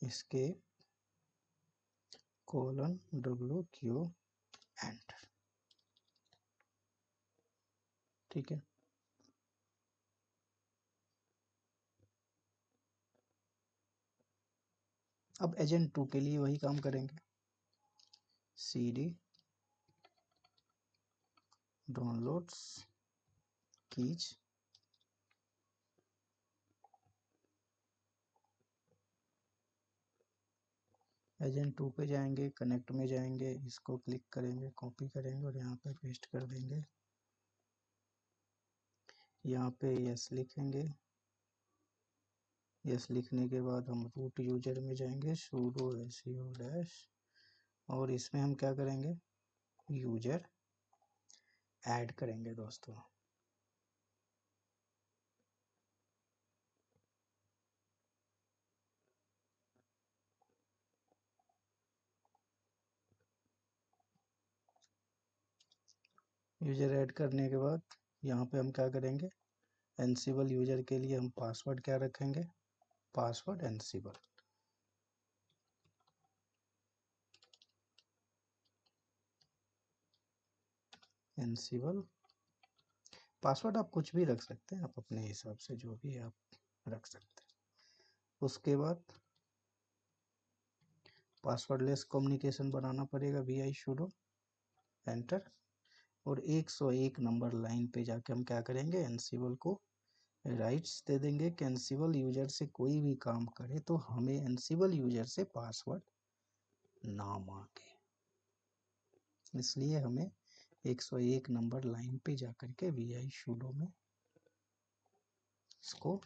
इसके $WQ एंटर। ठीक है, अब एजेंट 2 के लिए वही काम करेंगे cd डाउनलोड्स कीज एजेंट 2 पे जाएंगे, कनेक्ट में जाएंगे, इसको क्लिक करेंगे, कॉपी करेंगे और यहाँ पे पेस्ट कर देंगे। यहाँ पे यस लिखेंगे, यस लिखने के बाद हम रूट यूजर में जाएंगे sudo seo dash और इसमें हम क्या करेंगे यूजर ऐड करेंगे दोस्तों। यूजर ऐड करने के बाद यहाँ पे हम क्या करेंगे एनसिबल यूजर के लिए हम पासवर्ड क्या रखेंगे पासवर्ड एनसिबल। एनसिबल पासवर्ड आप कुछ भी रख सकते हैं, आप अपने हिसाब से जो भी आप रख सकते हैं। उसके बाद पासवर्ड लेस कम्युनिकेशन बनाना पड़ेगा vi sudo एंटर। और 101 नंबर लाइन पे जाके हम क्या करेंगे, एनसिबल को राइट्स दे देंगे कि एनसिबल यूजर से कोई भी काम करे तो हमें एनसिबल यूजर से पासवर्ड ना मांगे, इसलिए हमें 101 नंबर लाइन पे जाकर के vi sudo में इसको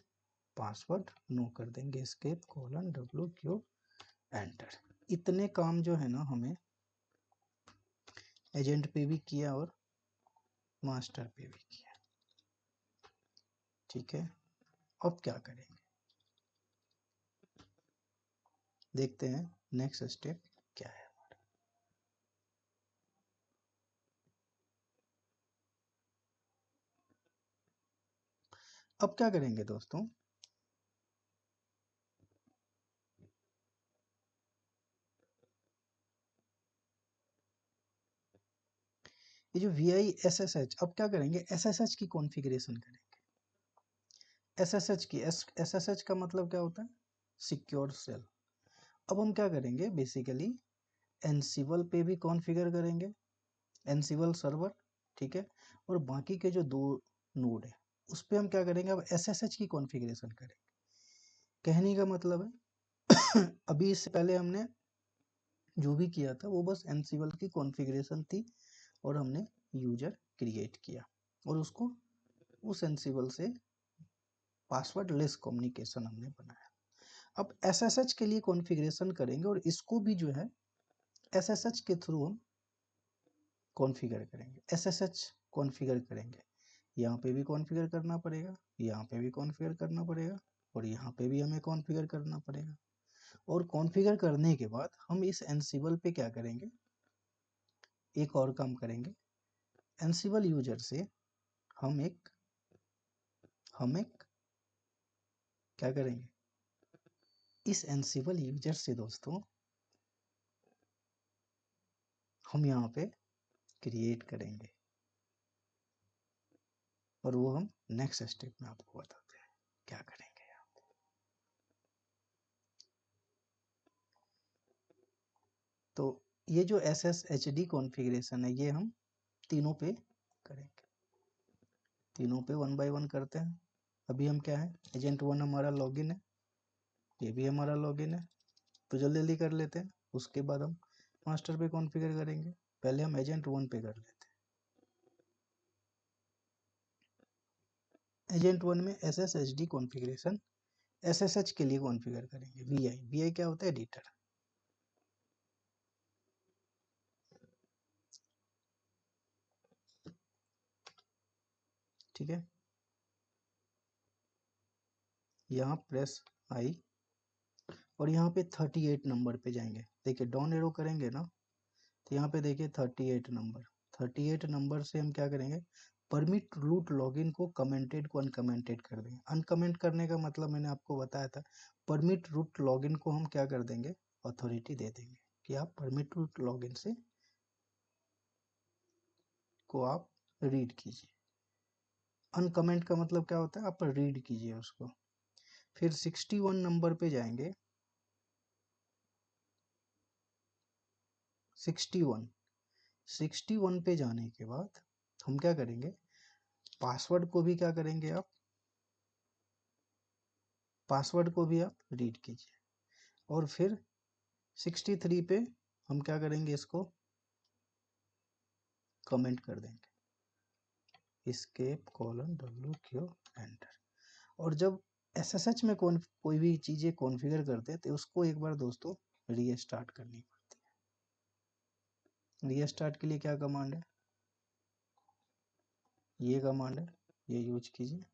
पासवर्ड नो कर देंगे, एस्केप कोलन WQ एंटर। इतने काम जो है ना हमें एजेंट पे भी किया और मास्टर पे भी किया, ठीक है। अब क्या करेंगे देखते हैं, नेक्स्ट स्टेप क्या है हमारा। अब क्या करेंगे दोस्तों, ये जो VI SSH, अब क्या करेंगे, SSH की कॉन्फ़िगरेशन करेंगे। SSH की, SSH का मतलब क्या होता है, सिक्योर सेल। अब हम क्या करेंगे, बेसिकली एनसिबल पे भी कॉन्फ़िगर करेंगे, एनसिबल सर्वर, ठीक है। और बाकी के जो 2 नोड है उस पे हम क्या करेंगे, अब SSH की कॉन्फ़िगरेशन करेंगे। कहने का मतलब है अभी इससे पहले हमने जो भी किया था वो बस एनसिबल की कॉन्फ़िगरेशन थी और हमने यूजर क्रिएट किया और उसको उस एनसिबल से पासवर्ड लेस कम्युनिकेशन हमने बनाया। अब SSH के लिए कॉन्फ़िगरेशन करेंगे और इसको भी जो है SSH के थ्रू हम कॉन्फ़िगर करेंगे, SSH कॉन्फ़िगर करेंगे। यहाँ पे भी कॉन्फ़िगर करना पड़ेगा, यहाँ पे भी कॉन्फ़िगर करना पड़ेगा और यहाँ पे भी हमें कॉन्फ़िगर करना पड़ेगा। और कॉन्फ़िगर करने के बाद हम इस एनसिबल पे क्या करेंगे, एक और काम करेंगे, एनसिबल यूजर से हम एक क्या करेंगे, इस एनसिबल यूजर से दोस्तों हम यहाँ पे क्रिएट करेंगे और वो हम नेक्स्ट स्टेप में आपको बताते हैं क्या करेंगे यहाँ पे। तो ये जो SSHD कॉन्फ़िगरेशन है ये हम तीनों पे करेंगे, तीनों पे 1 बाय 1 करते हैं। अभी हम क्या है, एजेंट 1 हमारा लॉगिन है, ये भी हमारा लॉगिन है, तो जल्दी जल्दी कर लेते हैं। उसके बाद हम मास्टर पे कॉन्फ़िगर करेंगे, पहले हम एजेंट 1 पे कर लेते हैं। एजेंट 1 में SSHD कॉन्फ़िगरेशन SSH के लिए कॉन्फ़िगर करेंगे। VI क्या होता है, एडिटर, ठीक है। यहाँ प्रेस आई और यहाँ पे 38 नंबर पे जाएंगे, देखिए डाउन एरो करेंगे ना तो यहाँ पे देखिए 38 नंबर, 38 नंबर से हम क्या करेंगे, परमिट रूट लॉगिन को कमेंटेड को अनकमेंटेड कर देंगे। अनकमेंट करने का मतलब मैंने आपको बताया था, परमिट रूट लॉगिन को हम क्या कर देंगे, अथॉरिटी दे देंगे कि आप परमिट रूट लॉगिन से को आप रीड कीजिए। अनकमेंट का मतलब क्या होता है, आप रीड कीजिए उसको। फिर 61 नंबर पे जाएंगे, 61 पे जाने के बाद हम क्या करेंगे, पासवर्ड को भी क्या करेंगे आप, पासवर्ड को भी आप रीड कीजिए। और फिर 63 पे हम क्या करेंगे, इसको कमेंट कर देंगे, एस्केप कोलन WQ एंटर। और जब SSH में कोई भी चीज़ें कॉन्फ़िगर करते हैं तो उसको एक बार दोस्तों रीस्टार्ट करनी पड़ती है। रीस्टार्ट के लिए क्या कमांड है, ये कमांड है, ये यूज कीजिए।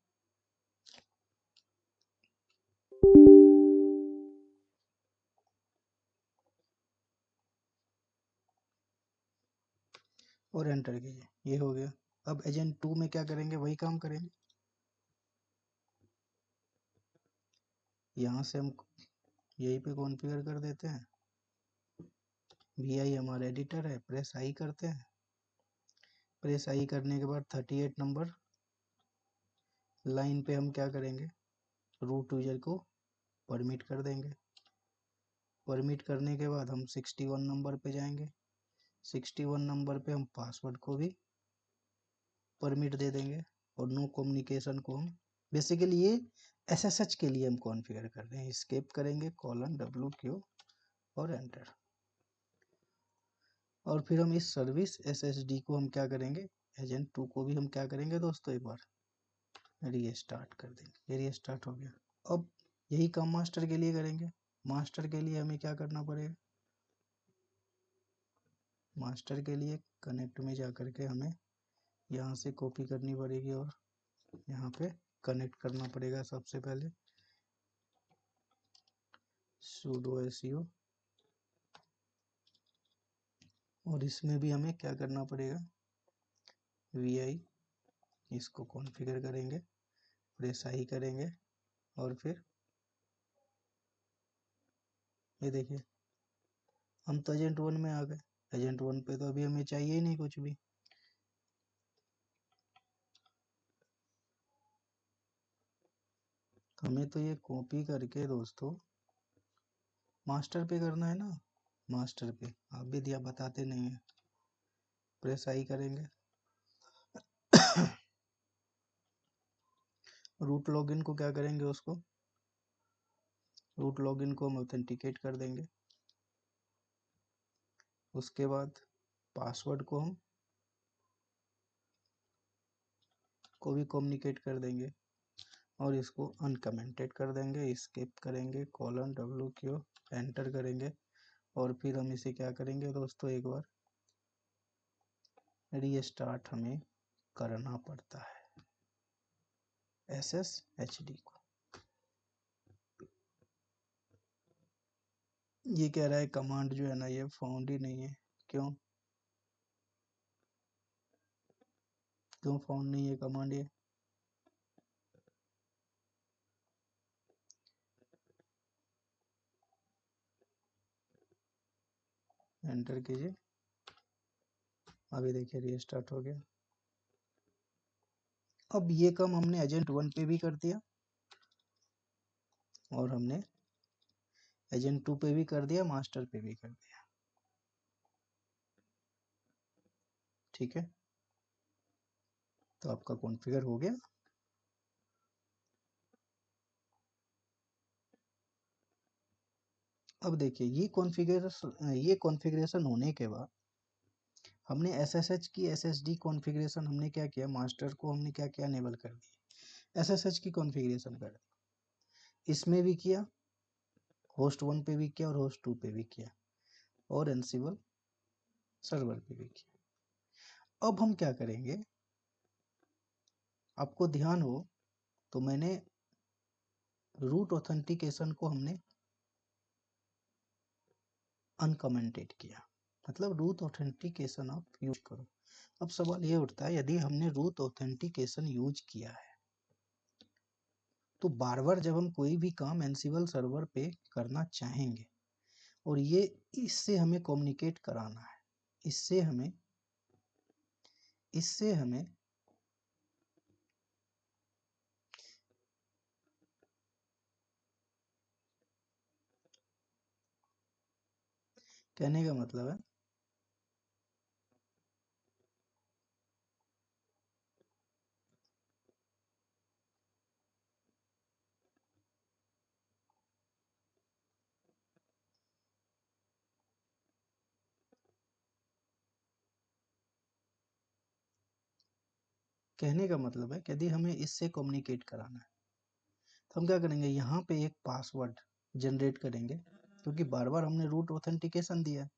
और एंटर कीजिए, ये हो गया। अब एजेंट 2 में क्या करेंगे, वही काम करेंगे। यहाँ से हम यहीं पे कॉन्फ़िगर कर देते हैं, VI हमारा एडिटर है, प्रेस आई करते हैं। प्रेस आई करने के बाद 38 नंबर लाइन पे हम क्या करेंगे, रूट यूजर को परमिट कर देंगे। परमिट करने के बाद हम 61 नंबर पे जाएंगे, 61 नंबर पे हम पासवर्ड को भी परमिट दे देंगे और नो कम्युनिकेशन को हम बेसिकली ये SSH के लिए हम कॉन्फ़िगर कर रहे हैं। एस्केप करेंगे :WQ और एंटर, और फिर हम इस सर्विस SSD को हम क्या करेंगे, एजेंट 2 को भी हम क्या करेंगे दोस्तों, एक बार रीस्टार्ट कर देंगे। ये रीस्टार्ट हो गया। अब यही काम मास्टर के लिए करेंगे। मास्टर के लिए हमें क्या करना पड़ेगा, मास्टर के लिए कनेक्ट में जा करके हमें यहाँ से कॉपी करनी पड़ेगी और यहाँ पे कनेक्ट करना पड़ेगा। सबसे पहले sudo su, और इसमें भी हमें क्या करना पड़ेगा, vi, इसको कॉन्फ़िगर करेंगे, प्रेस आई करेंगे और फिर ये देखिए हम तो एजेंट 1 में आ गए। एजेंट 1 पे तो अभी हमें चाहिए ही नहीं कुछ भी। हमें तो ये कॉपी करके दोस्तों मास्टर पे करना है ना, मास्टर पे आप भी दिया बताते नहीं है। प्रेस आई करेंगे रूट लॉगिन को क्या करेंगे, उसको रूट लॉगिन को हम ऑथेंटिकेट कर देंगे। उसके बाद पासवर्ड को हम को भी कम्युनिकेट कर देंगे और इसको अनकमेंटेड कर देंगे। एस्केप करेंगे :WQ, एंटर करेंगे और फिर हम इसे क्या करेंगे दोस्तों, एक बार रीस्टार्ट हमें करना पड़ता है SSHD को। ये कह रहा है कमांड जो है ना ये फाउंड ही नहीं है। क्यों फाउंड नहीं है कमांड, ये एंटर कीजिए। अभी देखिए रीस्टार्ट हो गया। अब ये काम हमने एजेंट 1 पे भी कर दिया और हमने एजेंट 2 पे भी कर दिया, मास्टर पे भी कर दिया। ठीक है, तो आपका कॉन्फ़िगर हो गया। अब देखिए ये कॉन्फ़िगरेशन होने के बाद हमने SSH की SSD कॉन्फ़िगरेशन हमने क्या किया, मास्टर को हमने क्या किया, इनेबल कर दिया। SSH की कॉन्फ़िगरेशन कर दी, इसमें भी किया, होस्ट 1 पे भी किया और होस्ट 2 पे भी किया और एनसिबल सर्वर पे भी किया। अब हम क्या करेंगे, आपको ध्यान हो तो मैंने रूट ऑथेंटिकेशन को हमने अनकमेंटेड किया, मतलब रूट ऑथेंटिकेशन आप यूज करो। अब सवाल ये उठता है, यदि हमने रूट ऑथेंटिकेशन यूज किया है तो बार बार जब हम कोई भी काम एनसिबल सर्वर पे करना चाहेंगे और ये इससे हमें कम्युनिकेट कराना है, इससे हमें कहने का मतलब है कि यदि हमें इससे कम्युनिकेट कराना है तो हम क्या करेंगे, यहाँ पे एक पासवर्ड जनरेट करेंगे, क्योंकि बार बार हमने रूट ऑथेंटिकेशन दिया है।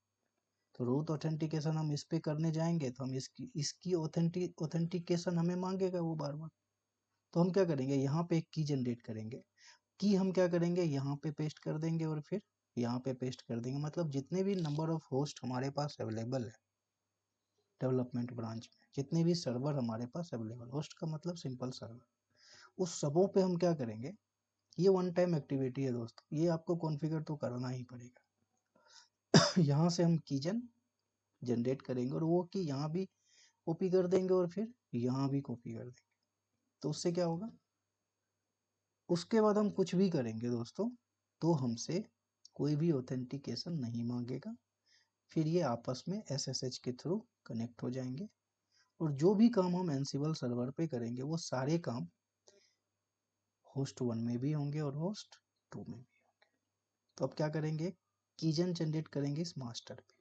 तो रूट ऑथेंटिकेशन हम इस पे करने जाएंगे तो हम इसकी ऑथेंटिकेशन हमें मांगेगा वो बार बार। तो हम क्या करेंगे, यहाँ पे एक की जनरेट करेंगे। की हम क्या करेंगे, यहाँ पे पेस्ट कर देंगे और फिर यहाँ पे पेस्ट कर देंगे। मतलब जितने भी नंबर ऑफ होस्ट हमारे पास अवेलेबल है डेवलपमेंट ब्रांच में, जितने भी सर्वर हमारे पास अवेलेबल, होस्ट का मतलब सिंपल सर्वर, उस सबों पे हम क्या करेंगे, ये वन टाइम एक्टिविटी है दोस्तों, ये आपको कॉन्फ़िगर तो करना ही पड़ेगा। यहाँ से हम कीजन जनरेट करेंगे और वो की यहाँ भी कॉपी कर देंगे और फिर यहाँ भी कॉपी कर देंगे। तो उससे क्या होगा, उसके बाद हम कुछ भी करेंगे दोस्तों तो हमसे कोई भी ऑथेंटिकेशन नहीं मांगेगा। फिर ये आपस में SSH के थ्रू कनेक्ट हो जाएंगे और जो भी काम हम एनसिबल सर्वर पे करेंगे वो सारे काम होस्ट 1 में भी होंगे और होस्ट 2 में भी होंगे। तो अब क्या करेंगे, कीजन जनरेट करेंगे इस मास्टर पे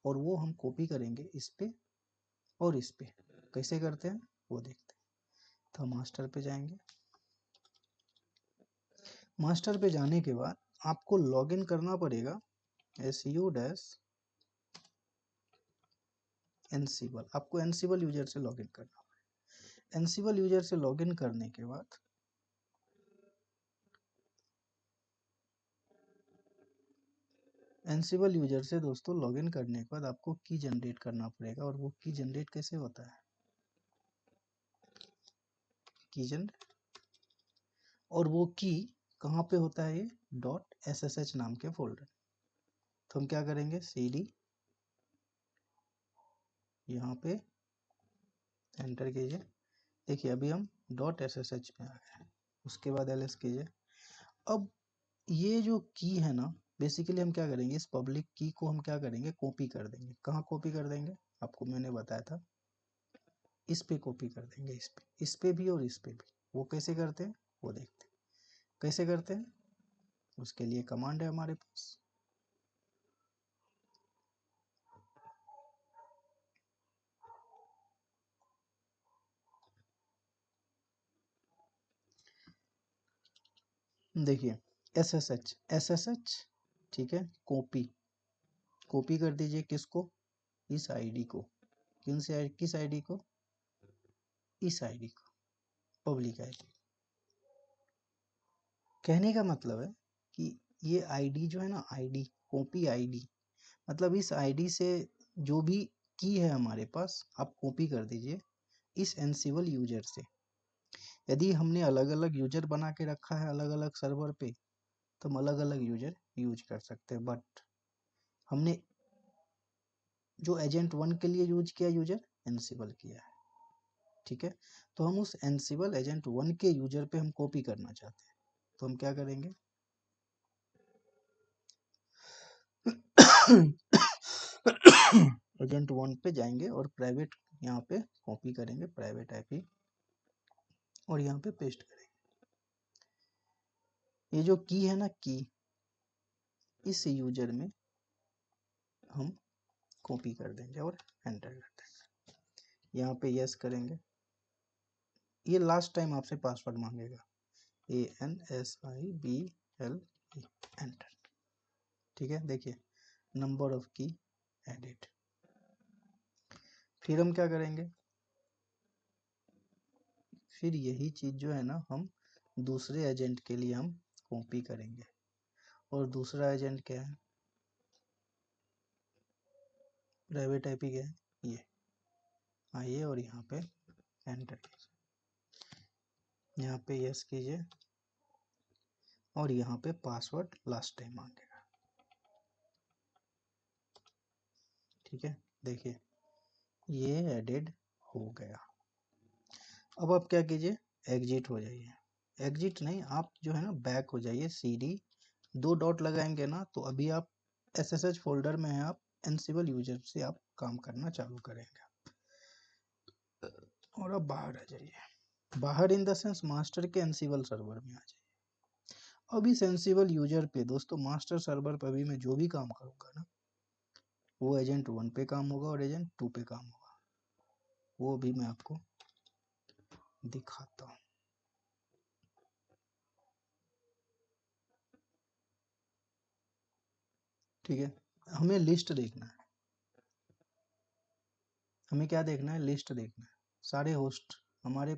और वो हम कॉपी करेंगे इस पे और इस पे। कैसे करते हैं वो देखते हैं। तो मास्टर पे जाएंगे, मास्टर पे जाने के बाद आपको लॉगिन करना पड़ेगा su-ansible, आपको एनसिबल यूजर से लॉगिन करना पड़ेगा। एनसिबल यूजर से लॉगिन करने के बाद एनसिबल यूजर से दोस्तों लॉगिन करने के बाद आपको की जनरेट करना पड़ेगा। और वो की जनरेट कैसे होता है, की जनरेट, और वो की कहाँ पे होता है, ये .ssh नाम के फोल्डर। तो हम क्या करेंगे, cd यहाँ पे एंटर कीजिए। देखिए अभी हम .ssh में आ गए। उसके बाद ls कीजिए। अब ये जो की है ना, बेसिकली हम क्या करेंगे, इस पब्लिक की को हम क्या करेंगे, कॉपी कर देंगे। कहाँ कॉपी कर देंगे, आपको मैंने बताया था, इस पे कॉपी कर देंगे, इस पे भी और इस पे भी। वो कैसे करते हैं वो देखते हैं। कैसे करते हैं, उसके लिए कमांड है हमारे पास। देखिए SSH, ठीक है, कॉपी कर दीजिए किसको, इस आईडी को। किस आईडी को, इस आईडी को, पब्लिक आईडी। कहने का मतलब है कि ये आईडी जो है ना, आईडी कॉपी आईडी, मतलब इस आईडी से जो भी की है हमारे पास, आप कॉपी कर दीजिए इस एनसिबल यूजर से। यदि हमने अलग अलग यूजर बना के रखा है अलग अलग सर्वर पे, तो हम अलग अलग यूजर यूज कर सकते हैं। बट हमने जो एजेंट 1 के लिए यूज किया यूजर, एनसिबल किया है, ठीक है। तो हम उस एनसिबल एजेंट 1 के यूजर पे हम कॉपी करना चाहते हैं। तो हम क्या करेंगे एजेंट 1 पे जाएंगे और प्राइवेट यहाँ पे कॉपी करेंगे, प्राइवेट आईपी, और यहाँ पे पेस्ट करेंगे। ये जो की है ना, की इस यूजर में हम कॉपी कर देंगे और एंटर कर देंगे। यहाँ पे यस करेंगे। ये लास्ट टाइम आपसे पासवर्ड मांगेगा, ANSIBLE, एंटर। ठीक है, देखिए नंबर ऑफ की एडिट। फिर हम क्या करेंगे, फिर यही चीज जो है ना, हम दूसरे एजेंट के लिए हम कॉपी करेंगे। और दूसरा एजेंट क्या है, प्राइवेट आईपी क्या है, ये आइए और यहाँ पे एंटर कीजिए, यहाँ पे यस कीजिए और यहाँ पे पासवर्ड लास्ट टाइम मांगेगा। ठीक है, देखिए ये एडेड हो गया। अब आप क्या कीजिए, एग्जिट हो जाइए। एग्जिट नहीं, आप जो है ना बैक हो जाइए। cd 2 डॉट लगाएंगे ना, तो अभी आप SSH फोल्डर में है, आप एनसिबल यूजर से आप काम करना चालू करेंगे। और अब बाहर आ जाइए, बाहर इन द सेंस मास्टर के एनसिबल सर्वर में आ जाइए। अब इस एनसिबल यूजर पे दोस्तों, मास्टर सर्वर पर भी मैं जो भी काम करूंगा ना, वो एजेंट 1 पे काम होगा और एजेंट 2 पे काम होगा। वो भी मैं आपको दिखाता हूँ। ठीक है, हमें लिस्ट देखना है। हमें क्या देखना है, लिस्ट देखना है। सारे होस्ट हमारे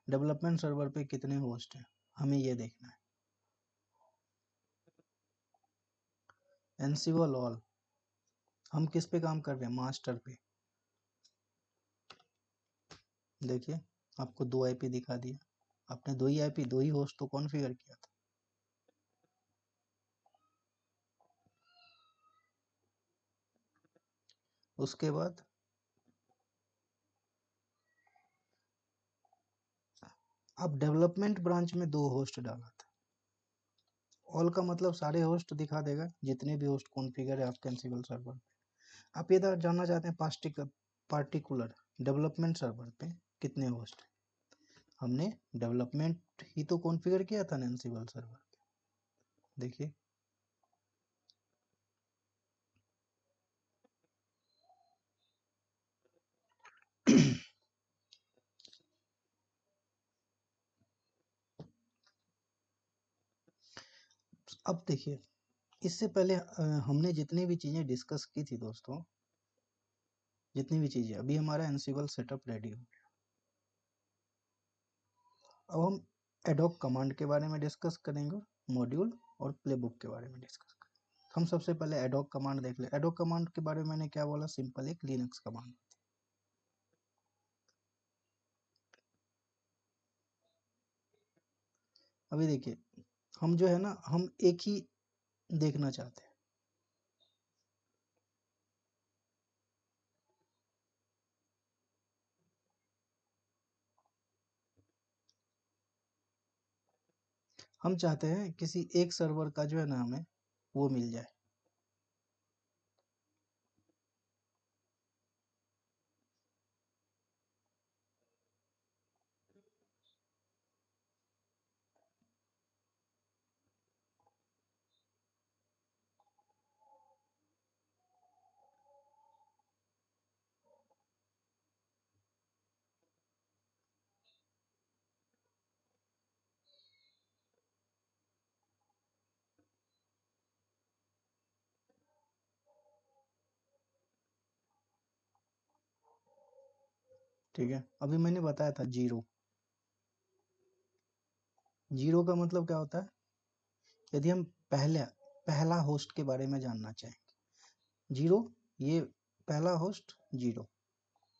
डेवलपमेंट सर्वर पे कितने होस्ट हैं, हमें ये देखना है। एनसिबल ऑल, हम किस पे काम कर रहे हैं, मास्टर पे। देखिए आपको 2 आईपी दिखा दिया, आपने 2 ही आईपी 2 ही होस्ट तो कॉन्फ़िगर किया था। उसके बाद आप डेवलपमेंट ब्रांच में 2 होस्ट डाला था। ऑल का मतलब सारे होस्ट दिखा देगा, जितने भी होस्ट कॉन्फ़िगर है आपके एनसिबल सर्वर पे। आप ये जानना चाहते हैं पार्टिकुलर, डेवलपमेंट सर्वर पे कितने होस्ट हैं। हमने डेवलपमेंट ही तो कॉन्फ़िगर किया था एनसिबल सर्वर पे। देखिए अब देखिए, इससे पहले हमने जितनी भी चीज़ें डिस्कस की थी दोस्तों, जितनी भी चीज़ें, अभी हमारा एनसिबल सेटअप रेडी हो गया। अब हम एडॉक कमांड के बारे में डिस्कस करेंगे, मॉड्यूल और प्लेबुक के बारे में डिस्कस करेंगे। हम सबसे पहले एडॉक कमांड देख ले। एडॉक कमांड के बारे में मैंने क्या बोला, सिंपल एक लिनक्स कमांड। अभी देखिए, हम जो है ना, हम एक ही देखना चाहते हैं। हम चाहते हैं किसी एक सर्वर का जो है ना हमें वो मिल जाए। ठीक है, अभी मैंने बताया था जीरो। जीरो का मतलब क्या होता है, यदि हम पहला होस्ट के बारे में जानना चाहेंगे, जीरो, ये पहला होस्ट जीरो,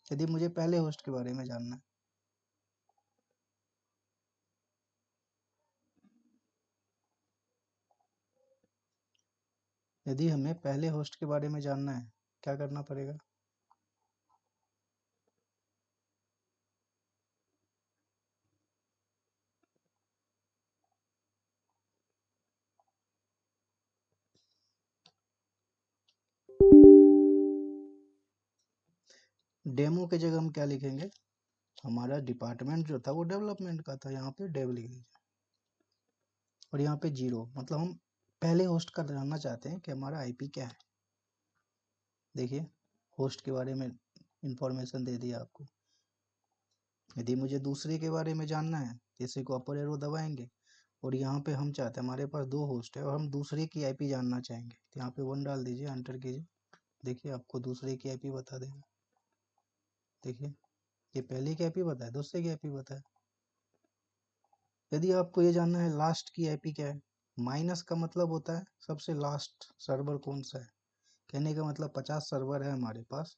यदि मुझे पहले होस्ट के बारे में जानना है। यदि हमें पहले होस्ट के बारे में जानना है, क्या करना पड़ेगा, डेमो के जगह हम क्या लिखेंगे, हमारा डिपार्टमेंट जो था वो डेवलपमेंट का था, यहाँ पे डेव लिख दीजिए। और यहाँ पे जीरो मतलब हम पहले होस्ट का जानना चाहते हैं कि हमारा आईपी क्या है। देखिए, होस्ट के बारे में इंफॉर्मेशन दे दिया आपको। यदि मुझे दूसरे के बारे में जानना है, जैसे को अपर एरो दबाएंगे और यहाँ पे हम चाहते हैं, हमारे पास दो होस्ट है और हम दूसरे की आईपी जानना चाहेंगे, तो यहाँ पे 1 डाल दीजिए, एंटर कीजिए। देखिए आपको दूसरे की आईपी बता देगा। देखिए, ये पहले की आईपी बताया, दूसरे की आईपी बताया। यदि आपको ये जानना है लास्ट की आईपी क्या है, माइनस का मतलब होता है सबसे लास्ट सर्वर कौन सा है। कहने का मतलब 50 सर्वर है हमारे पास,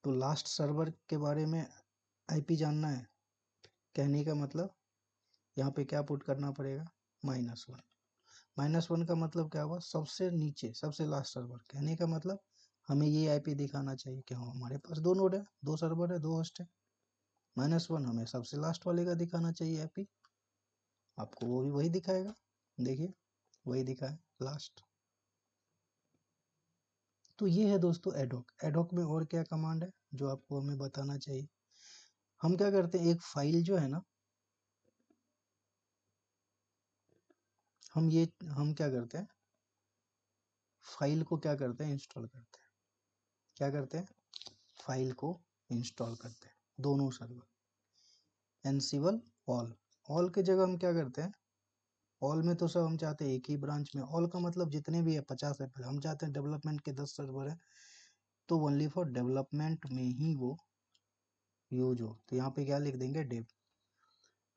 तो लास्ट सर्वर के बारे में आईपी जानना है। कहने का मतलब यहाँ पे क्या पुट करना पड़ेगा, -1। -1 का मतलब क्या हुआ, सबसे नीचे, सबसे लास्ट सर्वर। कहने का मतलब हमें ये आईपी दिखाना चाहिए कि हाँ हमारे पास दो नोड है, दो सर्वर है, दो होस्ट है। -1 हमें सबसे लास्ट वाले का दिखाना चाहिए आईपी, आपको वो भी वही दिखाएगा। देखिए वही दिखा है, लास्ट। तो ये है दोस्तों एडॉक। एडॉक में और क्या कमांड है जो आपको हमें बताना चाहिए। हम क्या करते हैं, एक फाइल जो है ना, हम क्या करते हैं, फाइल को क्या करते हैं, इंस्टॉल करते हैं। क्या करते हैं, फाइल को इंस्टॉल करते हैं, दोनों सर्वर। एनसिबल ऑल, ऑल के जगह हम क्या करते हैं, ऑल में तो सब हम चाहते हैं एक ही ब्रांच में, ऑल का मतलब जितने भी है 50 है, हम चाहते हैं डेवलपमेंट के 10 सर्वर है, तो ओनली फॉर डेवलपमेंट में ही वो यूज हो। तो यहाँ पे क्या लिख देंगे, डेव।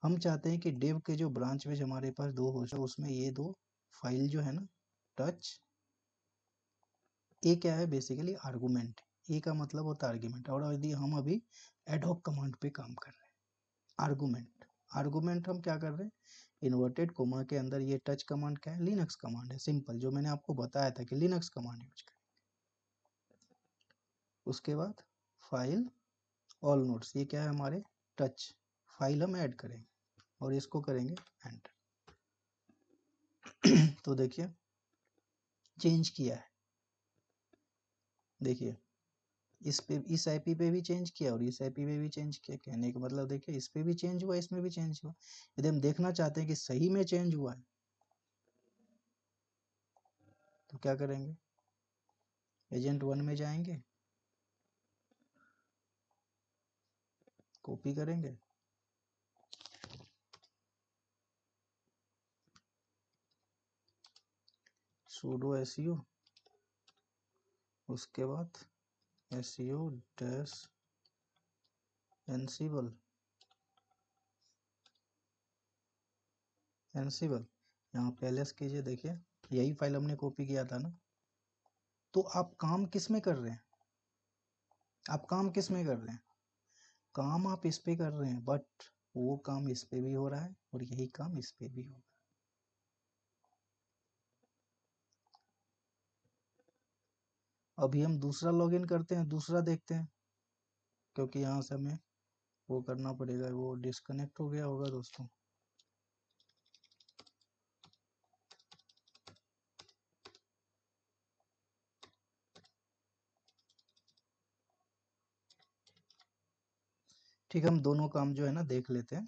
हम चाहते हैं कि डेव के जो ब्रांच में हमारे पास दो होस्ट है, उसमें ये दो फाइल जो है ना, टच, ए क्या है, बेसिकली आर्गुमेंट। ए का मतलब होता है आर्गुमेंट। और यदि हम अभी एडहॉक कमांड पे काम कर रहे हैं, आर्गुमेंट, आर्गुमेंट हम क्या कर रहे हैं, इन्वर्टेड कोमा के अंदर ये टच कमांड क्या है, लिनक्स कमांड है, सिंपल, जो मैंने आपको बताया था कि लिनक्स कमांड यूज करें। उसके बाद फाइल ऑल नोड्स, ये क्या है हमारे टच फाइल, हम ऐड करेंगे और इसको करेंगे एंटर। तो देखिए चेंज किया है, देखिए इस आईपी पे भी चेंज किया और इस आईपी पे भी चेंज किया। कहने का मतलब देखिए इस पे भी चेंज हुआ, इसमें भी चेंज हुआ। यदि हम देखना चाहते हैं कि सही में चेंज हुआ है तो क्या करेंगे, एजेंट 1 में जाएंगे, कॉपी करेंगे, sudo su, उसके बाद su डैश ansible यहाँ पे ls कीजिए। देखिए यही फाइल हमने कॉपी किया था ना। तो आप काम किस में कर रहे हैं, आप काम किस में कर रहे हैं, काम आप इस पे कर रहे हैं, बट वो काम इस पे भी हो रहा है और यही काम इस पे भी हो रहा है। अभी हम दूसरा लॉगिन करते हैं, दूसरा देखते हैं, क्योंकि यहाँ से हमें वो करना पड़ेगा। वो डिस्कनेक्ट हो गया होगा दोस्तों। ठीक है, हम दोनों काम जो है ना देख लेते हैं।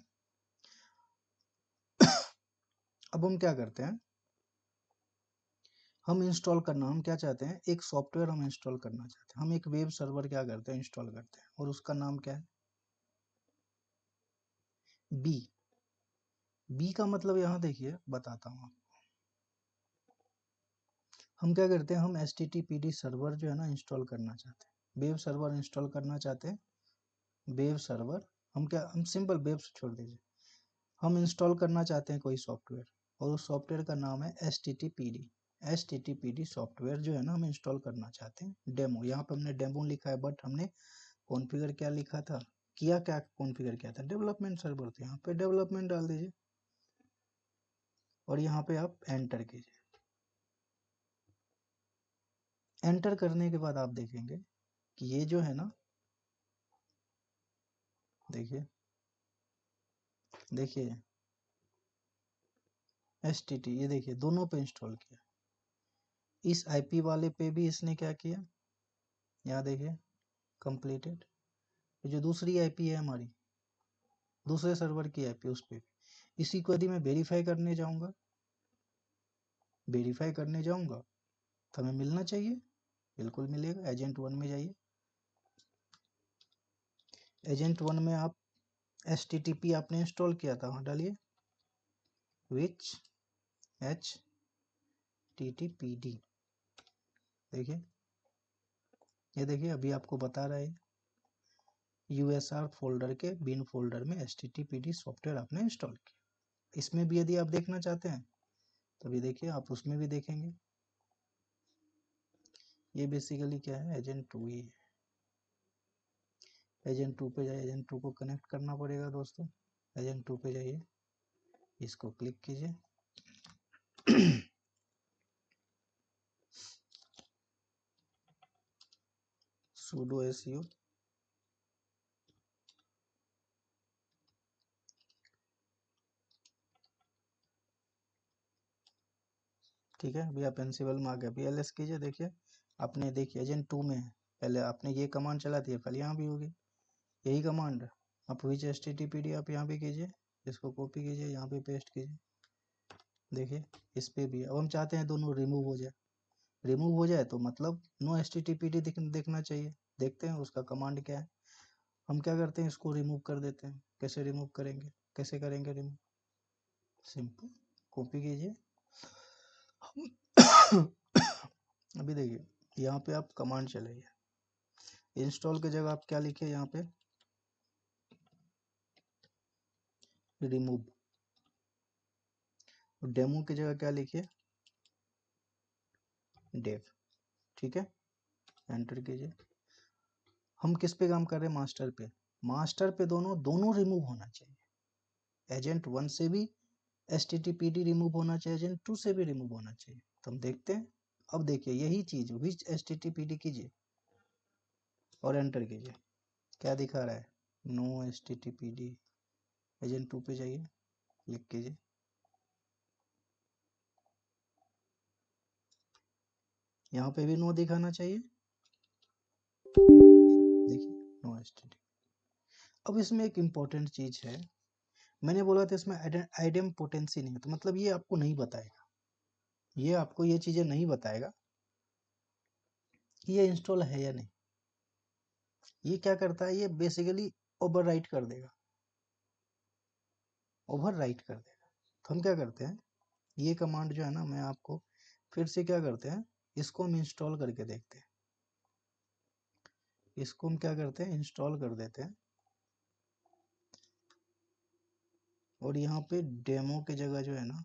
अब हम क्या करते हैं, हम इंस्टॉल करना, हम क्या चाहते हैं, एक सॉफ्टवेयर हम इंस्टॉल करना चाहते हैं। हम एक वेब सर्वर क्या करते हैं, इंस्टॉल करते हैं, और उसका नाम क्या है, बी का मतलब यहाँ देखिए बताता हूँ। हम क्या करते हैं, हम HTTPD सर्वर जो है ना इंस्टॉल करना चाहते हैं, वेब सर्वर इंस्टॉल करना चाहते हैं। वेब सर्वर हम सिंपल वेब से छोड़ दीजिए, हम इंस्टॉल करना चाहते हैं कोई सॉफ्टवेयर, और उस सॉफ्टवेयर का नाम है HTTPD सॉफ्टवेयर जो है ना हम इंस्टॉल करना चाहते हैं। डेमो, यहाँ पे हमने डेमो लिखा है, बट हमने कॉन्फ़िगर क्या लिखा था, क्या कॉन्फ़िगर किया था, डेवलपमेंट सर्वर। तो यहाँ पे डेवलपमेंट डाल दीजिए और यहाँ पे आप एंटर कीजिए। एंटर करने के बाद आप देखेंगे कि ये जो है ना, देखिए STT, ये देखिए दोनों पे इंस्टॉल किया। इस आईपी वाले पे भी इसने क्या किया, यहाँ देखिए कंप्लीटेड। जो दूसरी आईपी है हमारी, दूसरे सर्वर की आईपी, उस पे इसी को यदि मैं वेरीफाई करने जाऊंगा तो हमें मिलना चाहिए, बिल्कुल मिलेगा। एजेंट 1 में जाइए, एजेंट 1 में आप HTTP आपने इंस्टॉल किया था, वहाँ डालिए विच HTTPD। देखिए ये देखिए अभी आपको बता रहा है USR फोल्डर के बिन फोल्डर में HTTPD सॉफ्टवेयर आपने इंस्टॉल किया। इसमें भी यदि आप देखना चाहते हैं तो अभी देखिए आप उसमें भी देखेंगे। ये बेसिकली क्या है, एजेंट 2 ही है। एजेंट 2 पे जाइए, एजेंट 2 को कनेक्ट करना पड़ेगा दोस्तों। एजेंट 2 पे जाइए, इसको क्लिक कीजिए sudo su, ठीक है। अभी आप एनसिबल में आ गए, अभी ls कीजिए। देखिए आपने, देखिए एजेंट 2 में है, पहले आपने ये कमांड चला दी है, पहले यहाँ भी होगी यही कमांड। आप विच HTTPD आप यहाँ पे कीजिए, इसको कॉपी कीजिए, यहाँ पे पेस्ट कीजिए। देखिए इस पे भी। अब हम चाहते हैं दोनों रिमूव हो जाए, तो मतलब नो HTTPD देखना चाहिए। देखते हैं उसका कमांड क्या है। हम क्या करते हैं, इसको रिमूव कर देते हैं। कैसे रिमूव करेंगे, कैसे करेंगे रिमूव, सिंपल कॉपी कीजिए अभी देखिए यहाँ पे आप कमांड चलाइए, इंस्टॉल की जगह आप क्या लिखिए, यहाँ पे रिमूव, डेमो की जगह क्या लिखिए, डेव। ठीक है, एंटर कीजिए। हम किस पे काम कर रहे हैं, मास्टर पे। मास्टर पे दोनों रिमूव होना चाहिए। एजेंट 1 से भी HTTPD रिमूव होना चाहिए, एजेंट 2 से भी रिमूव होना चाहिए। तो हम देखते हैं। अब देखिए यही चीज विच HTTPD कीजिए और एंटर कीजिए, क्या दिखा रहा है, नो HTTPD। एजेंट 2 पे जाइए, क्लिक कीजिए, यहाँ पे भी नो दिखाना चाहिए, एसटीटी। अब इसमें एक इम्पोर्टेंट चीज है, मैंने बोला था इसमें आइडियम पोटेंसी नहीं है, तो मतलब ये आपको नहीं बताएगा, ये आपको ये चीजें नहीं बताएगा कि ये इंस्टॉल है या नहीं। ये क्या करता है, ये बेसिकली ओवरराइट कर देगा, ओवरराइट कर देगा। तो हम क्या करते हैं, ये कमांड जो है ना, मैं आपको फिर से क्या करते हैं, इसको हम इंस्टॉल करके देखते हैं। इसको हम क्या करते हैं, इंस्टॉल कर देते हैं, और यहाँ पे डेमो की जगह जो है ना,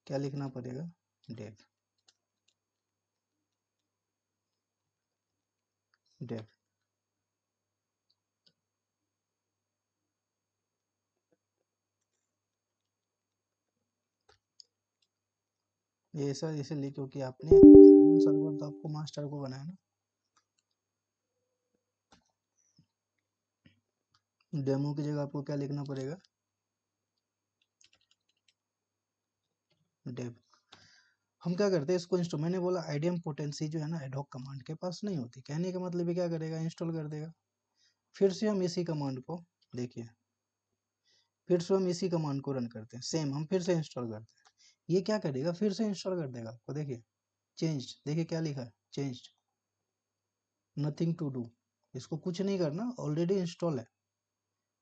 क्या लिखना पड़ेगा, डेव। डेव ये ऐसा इसलिए क्योंकि आपने सर्वर तो आपको मास्टर को बनाया ना। डेमो की जगह आपको क्या लिखना पड़ेगा, डेव। हम क्या करते हैं, इसको इंस्टॉल, मैंने बोला आईडीएम पोटेंसी जो है ना एडहॉक कमांड के पास नहीं होती, कहने का मतलब ये क्या करेगा, इंस्टॉल कर देगा। फिर से हम इसी कमांड को देखिए, फिर से हम इसी कमांड को रन करते हैं, सेम हम फिर से इंस्टॉल करते हैं, ये क्या करेगा, फिर से इंस्टॉल कर देगा आपको। देखिए चेंज, देखिए क्या लिखा है, चेंज, नथिंग टू डू, इसको कुछ नहीं करना, ऑलरेडी इंस्टॉल है।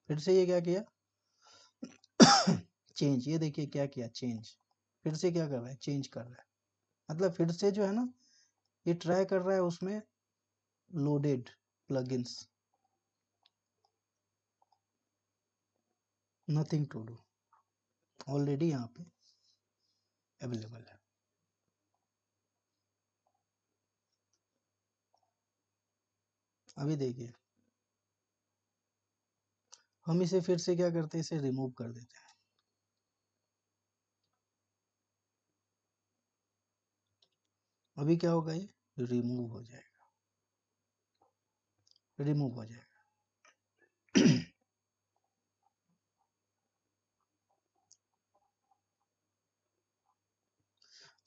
फिर से ये क्या किया, चेंज, ये देखिए क्या किया, चेंज, फिर से क्या कर रहा है, चेंज कर रहा है। मतलब फिर से जो है ना, ये ट्राई कर रहा है उसमें loaded plugins, nothing to do, already यहाँ पे अवेलेबल है। अभी देखिए, हम इसे फिर से क्या करते हैं, इसे रिमूव कर देते हैं। अभी क्या होगा, ये रिमूव हो जाएगा, रिमूव हो जाएगा।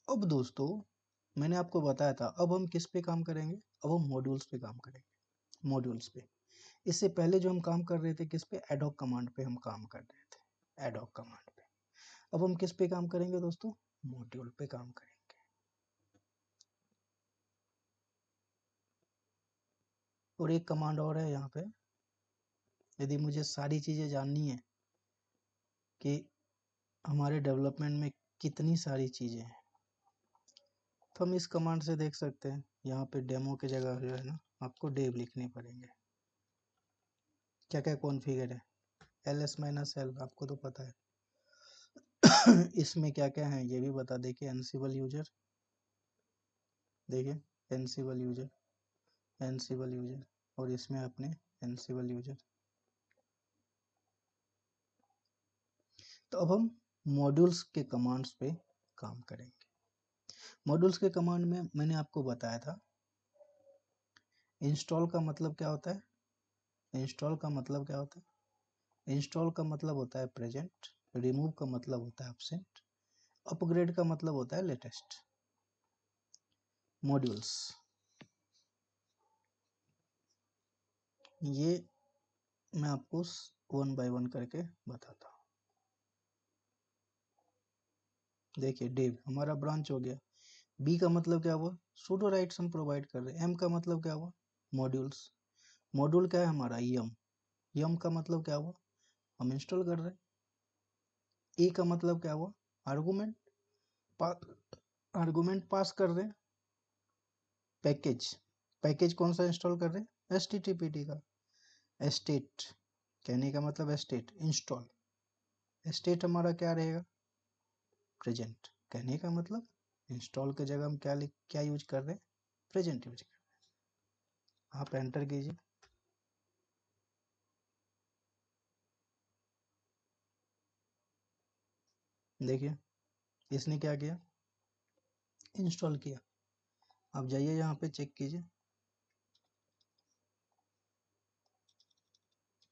अब दोस्तों मैंने आपको बताया था, अब हम किस पे काम करेंगे, अब हम मॉड्यूल्स पे काम करेंगे, मॉड्यूल्स पे। इससे पहले जो हम काम कर रहे थे किस पे, एडहॉक कमांड पे हम काम कर रहे थे, एडहॉक कमांड पे। अब हम किस पे काम करेंगे दोस्तों, मॉड्यूल पे काम करेंगे। और एक कमांड और है यहाँ पे, यदि मुझे सारी चीजें जाननी है कि हमारे डेवलपमेंट में कितनी सारी चीजें हैं, तो हम इस कमांड से देख सकते हैं। यहाँ पे डेमो की जगह जो है ना, आपको डेव लिखने पड़ेंगे। क्या क्या कॉन्फ़िगर है, ls-l, आपको तो पता है। इसमें क्या क्या है ये भी बता, देखिए एनसिबल यूजर, देखिए एनसिबल यूजर, एनसिबल यूजर, और इसमें अपने एनसिबल यूजर। तो अब हम मॉड्यूल्स के कमांड्स पे काम करेंगे। मॉड्यूल्स के कमांड में मैंने आपको बताया था, इंस्टॉल का मतलब क्या होता है, इंस्टॉल का मतलब क्या होता है, इंस्टॉल का मतलब होता है प्रेजेंट, रिमूव का मतलब होता है एब्सेंट, अपग्रेड का मतलब होता है लेटेस्ट। मॉड्यूल्स, ये मैं आपको वन बाय वन करके बताता हूँ। देखिए डेव हमारा ब्रांच हो गया, बी का मतलब क्या हुआ, सूडो राइट्स हम प्रोवाइड कर रहे हैं, एम का मतलब क्या हुआ, मॉड्यूल्स, मॉड्यूल क्या है हमारा, यम, यम का मतलब क्या हुआ, हम इंस्टॉल कर रहे हैं। ए का मतलब क्या हुआ, आर्गुमेंट, आर्गुमेंट पास कर रहे हैं। पैकेज, पैकेज कौन सा इंस्टॉल कर रहे हैं, HTTPD का। एस्टेट, कहने का मतलब एस्टेट, इंस्टॉल, एस्टेट हमारा क्या रहेगा, प्रेजेंट, कहने का मतलब इंस्टॉल की जगह हम क्या यूज कर रहे हैं, प्रेजेंट यूज कर रहे हैं। आप एंटर कीजिए, देखिए इसने क्या किया, इंस्टॉल किया। आप जाइए यहाँ पे चेक कीजिए,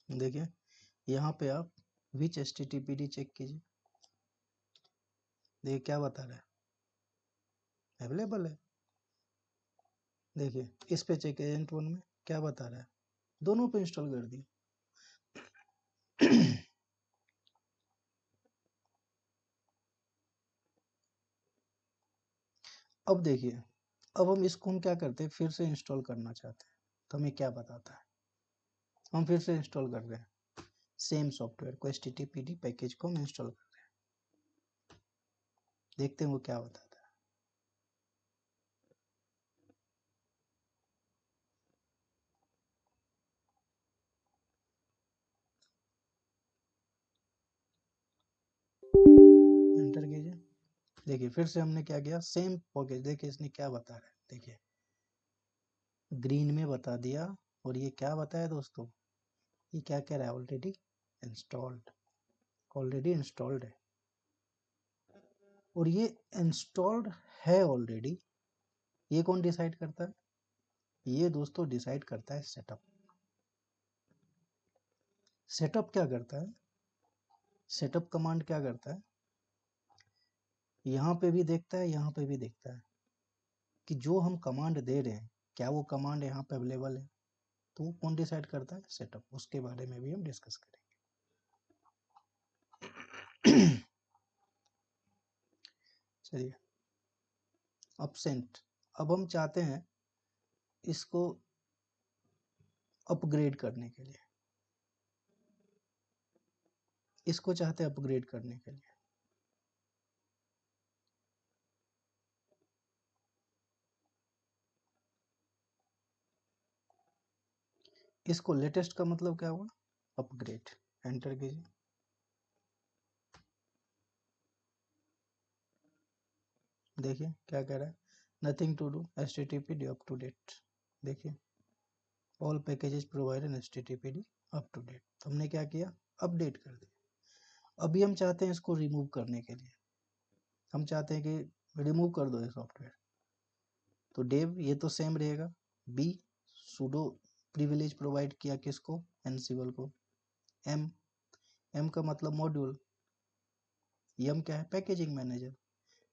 देखिए यहाँ पे आप विच HTTPD चेक कीजिए, देखिए क्या बता रहा है, अवेलेबल है। देखिए इस पे चेक, एजेंट वन में क्या बता रहा है, दोनों पे इंस्टॉल कर दिया। अब देखिए, अब हम इसको हम क्या करते हैं, फिर से इंस्टॉल करना चाहते हैं तो हमें क्या बताता है, हम फिर से इंस्टॉल कर रहे हैं सेम सॉफ्टवेयर को, HTTPD पैकेज को हम इंस्टॉल कर रहे हैं, देखते हैं वो क्या बताता है। एंटर कीजिए। देखिए फिर से हमने क्या किया, सेम पैकेज, देखिए इसने क्या बता रहा है, देखिए ग्रीन में बता दिया, और ये क्या बताया दोस्तों, ये क्या कह रहा है, इंस्टॉल्ड ऑलरेडी इंस्टॉल्ड है, और ये इंस्टॉल्ड है ऑलरेडी। ये कौन डिसाइड करता है, ये दोस्तों डिसाइड करता है सेटअप। सेटअप क्या करता है, सेटअप कमांड क्या करता है, यहाँ पे भी देखता है, यहाँ पे भी देखता है कि जो हम कमांड दे रहे हैं क्या वो कमांड यहाँ पे अवेलेबल है, तो कौन डिसाइड करता है, सेटअप। उसके बारे में भी हम डिस्कस करेंगे। चलिए, अपसेंट, अब हम चाहते हैं इसको अपग्रेड करने के लिए, इसको चाहते हैं अपग्रेड करने के लिए। इसको लेटेस्ट का मतलब क्या हुआ, अपग्रेड। एंटर कीजिए। देखिए क्या कह रहा है, nothing to do, HTTPD up to date. देखिए all packages provide in HTTPD up to date, तो हमने क्या किया, अपडेट कर दिया। अभी हम चाहते हैं इसको रिमूव करने के लिए, हम चाहते हैं कि रिमूव कर दो ये सॉफ्टवेयर, तो डेव ये तो सेम रहेगा, बी सुडो प्रिविलेज प्रोवाइड किया किसको, एनसिबल को। एम, एम का मतलब मॉड्यूल, एम क्या है, पैकेजिंग मैनेजर।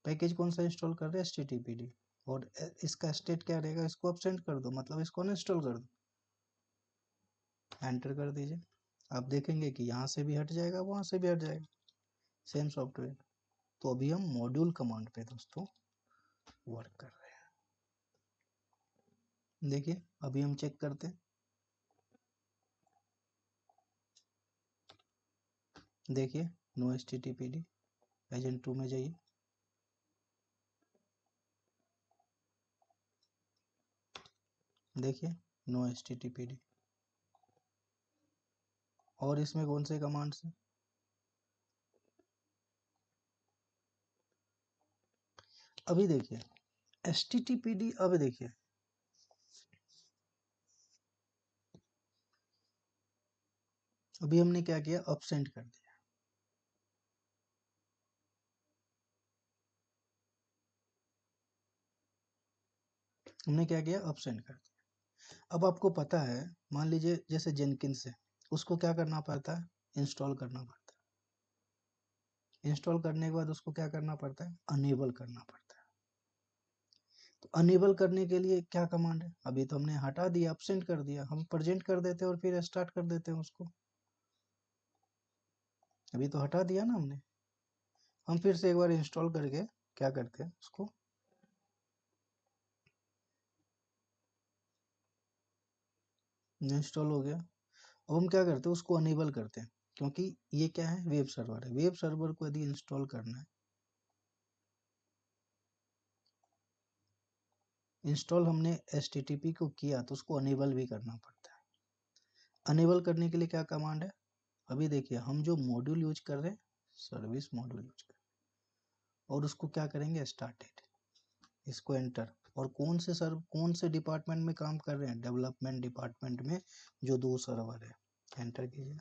पैकेज कौन सा इंस्टॉल कर रहे हैं, HTTPD, और इसका स्टेट क्या रहेगा, इसको अपसेंट कर दो, मतलब इसको अनइंस्टॉल कर दो। एंटर कर दीजिए। आप देखेंगे कि यहाँ से भी हट जाएगा, वहाँ से भी हट जाएगा, सेम सॉफ्टवेयर। तो अभी हम मॉड्यूल कमांड पे दोस्तों वर्क कर रहे हैं। देखिए अभी हम चेक करते हैं, देखिए नो HTTPD, एजेंट 2 में जाइए, देखिए नो HTTPD। और इसमें कौन से कमांड्स हैं, अभी देखिए HTTPD, अब देखिए अभी हमने क्या किया, अपसेंट कर दिया। हमने क्या किया, अपसेंट कर दिया। अब आपको पता है, मान लीजिए जैसे जेनकिंस है, उसको क्या करना पड़ता है, इंस्टॉल करना पड़ता है। इंस्टॉल करने के बाद उसको क्या करना पड़ता है, अनेबल करना पड़ता है। तो अनेबल करने के लिए क्या कमांड है, अभी तो हमने हटा दिया, अपसेंट कर दिया, हम प्रेजेंट कर देते हैं और फिर स्टार्ट कर देते हैं उसको, अभी तो हटा दिया ना हमने। हम फिर से एक बार इंस्टॉल करके क्या करते हैं उसको, इंस्टॉल हो गया। अब हम क्या करते हैं, उसको अनेबल करते हैं, क्योंकि ये क्या है, वेब सर्वर है। वेब सर्वर को यदि इंस्टॉल करना है, इंस्टॉल हमने HTTP को किया तो उसको अनेबल भी करना पड़ता है। अनेबल करने के लिए क्या कमांड है, अभी देखिए हम जो मॉड्यूल यूज कर रहे हैं, सर्विस मॉड्यूल यूज कर रहे हैं, और उसको क्या करेंगे, स्टार्टेड, इसको एंटर। और कौन से डिपार्टमेंट में काम कर रहे हैं, डेवलपमेंट डिपार्टमेंट में जो 2 सर्वर है, एंटर कीजिए।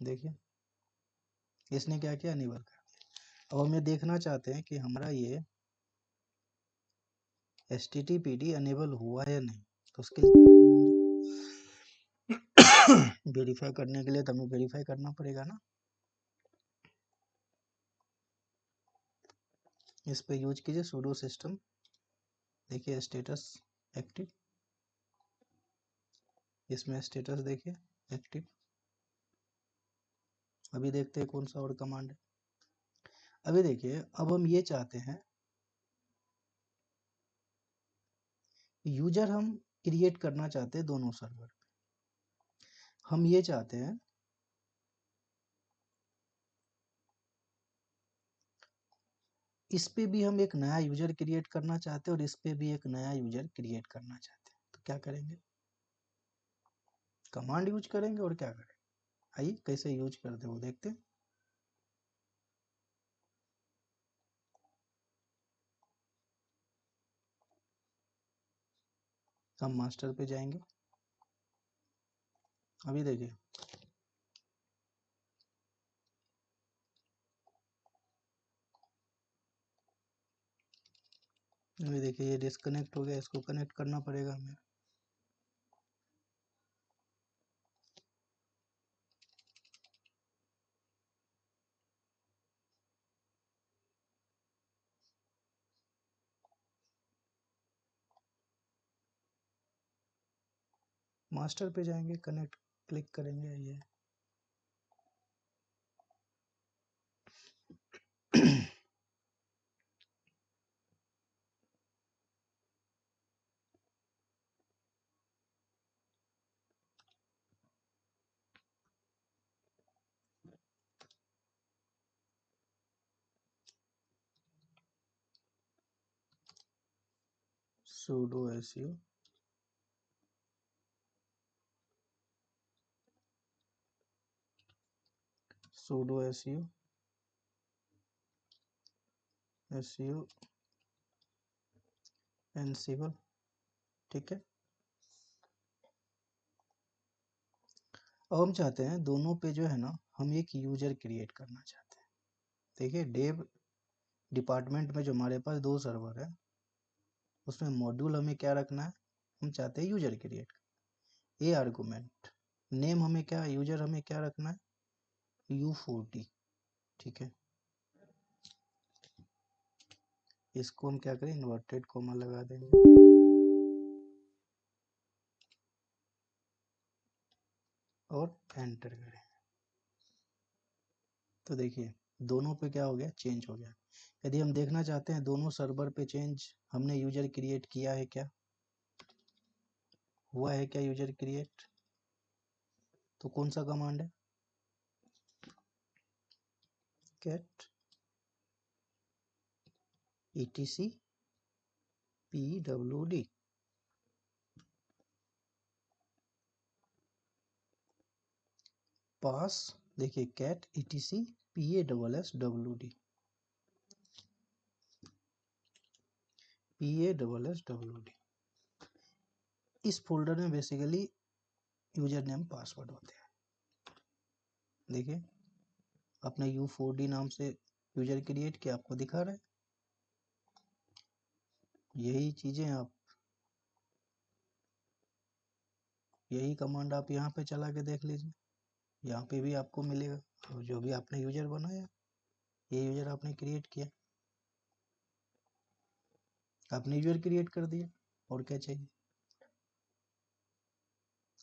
देखिए इसने क्या किया, अनेबल कर दिया। अब हम ये देखना चाहते हैं कि हमारा ये HTTPD अनेबल हुआ या नहीं, तो उसके वेरीफाई करने के लिए तो हमें वेरीफाई करना पड़ेगा ना। इस पे यूज कीजिए sudo system, देखिए स्टेटस एक्टिव, इसमें स्टेटस देखिए एक्टिव। अभी देखते हैं कौन सा और कमांड है। अभी देखिए, अब हम ये चाहते हैं, यूजर हम क्रिएट करना चाहते हैं दोनों सर्वर। हम ये चाहते हैं इस पे भी हम एक नया यूजर क्रिएट करना चाहते हैं और इस पे भी एक नया यूजर क्रिएट करना चाहते हैं। तो क्या करेंगे, कमांड यूज करेंगे और क्या करेंगे, आइए कैसे यूज करते हैं वो देखते हैं। हम मास्टर पे जाएंगे। अभी देखिए, अभी देखिए ये डिस्कनेक्ट हो गया, इसको कनेक्ट करना पड़ेगा हमें। मास्टर पे जाएंगे, कनेक्ट क्लिक करेंगे, ये sudo su sudo su ansible, ठीक है। अब हम चाहते हैं दोनों पे जो है ना, हम एक यूजर क्रिएट करना चाहते हैं। देखिए डेव डिपार्टमेंट में जो हमारे पास दो सर्वर है, उसमें मॉड्यूल हमें क्या रखना है, हम चाहते हैं user create. A argument, name हमें क्या, यूजर हमें क्या रखना है, u40, ठीक है। इसको हम क्या करें, इन्वर्टेड कोमा लगा देंगे और एंटर करें। तो देखिए दोनों पे क्या हो गया, चेंज हो गया। यदि हम देखना चाहते हैं दोनों सर्वर पे चेंज हमने यूजर क्रिएट किया है क्या, हुआ है क्या यूजर क्रिएट, तो कौन सा कमांड है, get etc pwd, पास, देखिए cat etc passwd, passwd। इस फोल्डर में बेसिकली यूजर नेम पासवर्ड होते हैं। देखिए अपने u4d नाम से यूजर क्रिएट किया, आपको दिखा रहा है। यही चीजें आप, यही कमांड आप यहाँ पे चला के देख लीजिए, यहाँ पे भी आपको मिलेगा। और जो भी आपने यूजर बनाया, ये यूजर आपने क्रिएट किया, आपने यूजर क्रिएट कर दिया, और क्या चाहिए।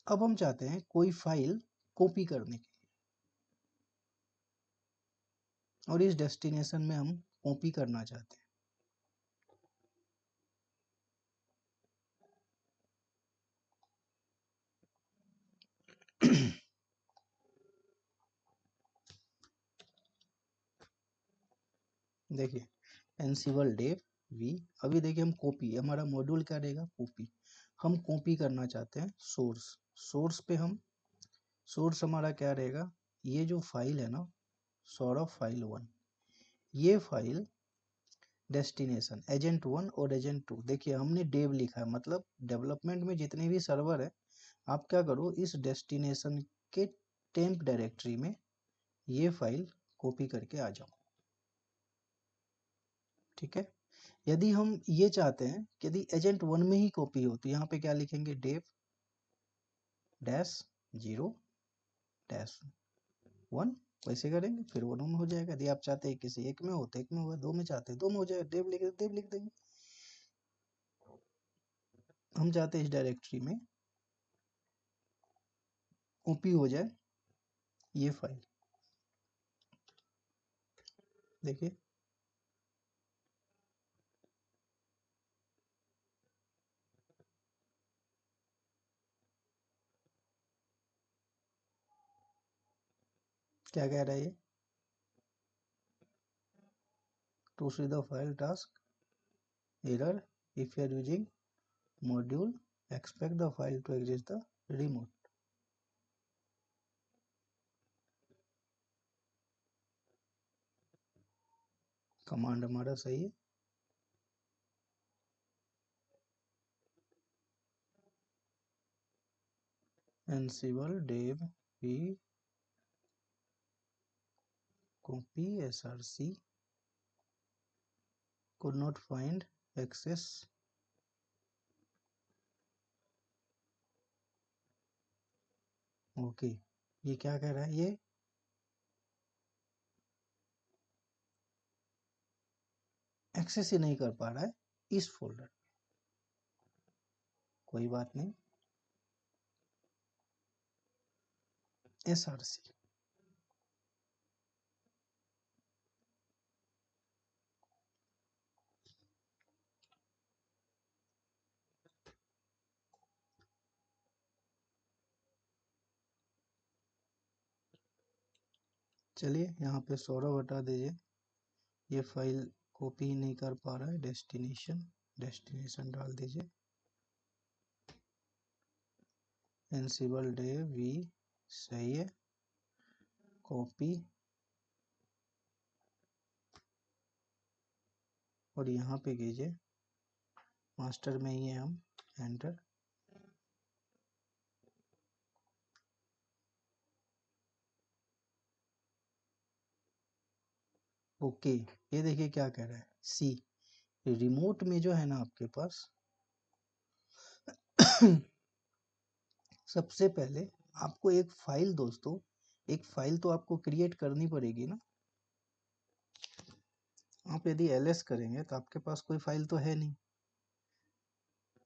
अब हम चाहते हैं कोई फाइल कॉपी करने के लिए, और इस डेस्टिनेशन में हम कॉपी करना चाहते हैं। देखिए एनसिबल डेव वी, अभी देखिए हम कॉपी, हमारा मॉड्यूल क्या रहेगा, कॉपी। हम कॉपी करना चाहते हैं सोर्स, सोर्स पे हम, सोर्स हमारा क्या रहेगा, ये जो फाइल है ना, सौरभ फाइल 1, ये फाइल डेस्टिनेशन एजेंट 1 और एजेंट 2, देखिए हमने डेव लिखा है, मतलब डेवलपमेंट में जितने भी सर्वर है, आप क्या करो, इस डेस्टिनेशन के टेम्प डायरेक्टरी में ये फाइल कॉपी करके आ जाओ, ठीक है। यदि हम ये चाहते हैं कि यदि एजेंट 1 में ही कॉपी हो, तो यहाँ पे क्या लिखेंगे, डेव डैश 0 डैश 1, वैसे करेंगे, फिर वो में हो जाएगा। यदि आप चाहते हैं किसी एक में हो तो एक में होगा, दो में चाहते हैं दो में हो जाएगा, देव लिख देंगे। हम चाहते हैं इस डायरेक्टरी में कॉपी हो जाए ये फाइल, देखिए क्या कह रहा है ये, to see the file task error if you are using module expect the file to exist the remote. Command हमारा सही है। ansible dev v copy src could not find access okay ये क्या कह रहा है, ये एक्सेस ही नहीं कर पा रहा है इस फोल्डर, कोई बात नहीं, src चलिए यहाँ पे सौरभ हटा दीजिए, ये फाइल कॉपी ही नहीं कर पा रहा है, डेस्टिनेशन डाल दीजिए ansible dev v सही है, कॉपी और यहाँ पे कीजिए मास्टर में ही है हम, एंटर। ओके ये देखिए क्या कह रहा है, सी रिमोट में जो है ना आपके पास सबसे पहले आपको एक फाइल, दोस्तों एक फाइल तो आपको क्रिएट करनी पड़ेगी ना। आप यदि ls करेंगे तो आपके पास कोई फाइल तो है नहीं,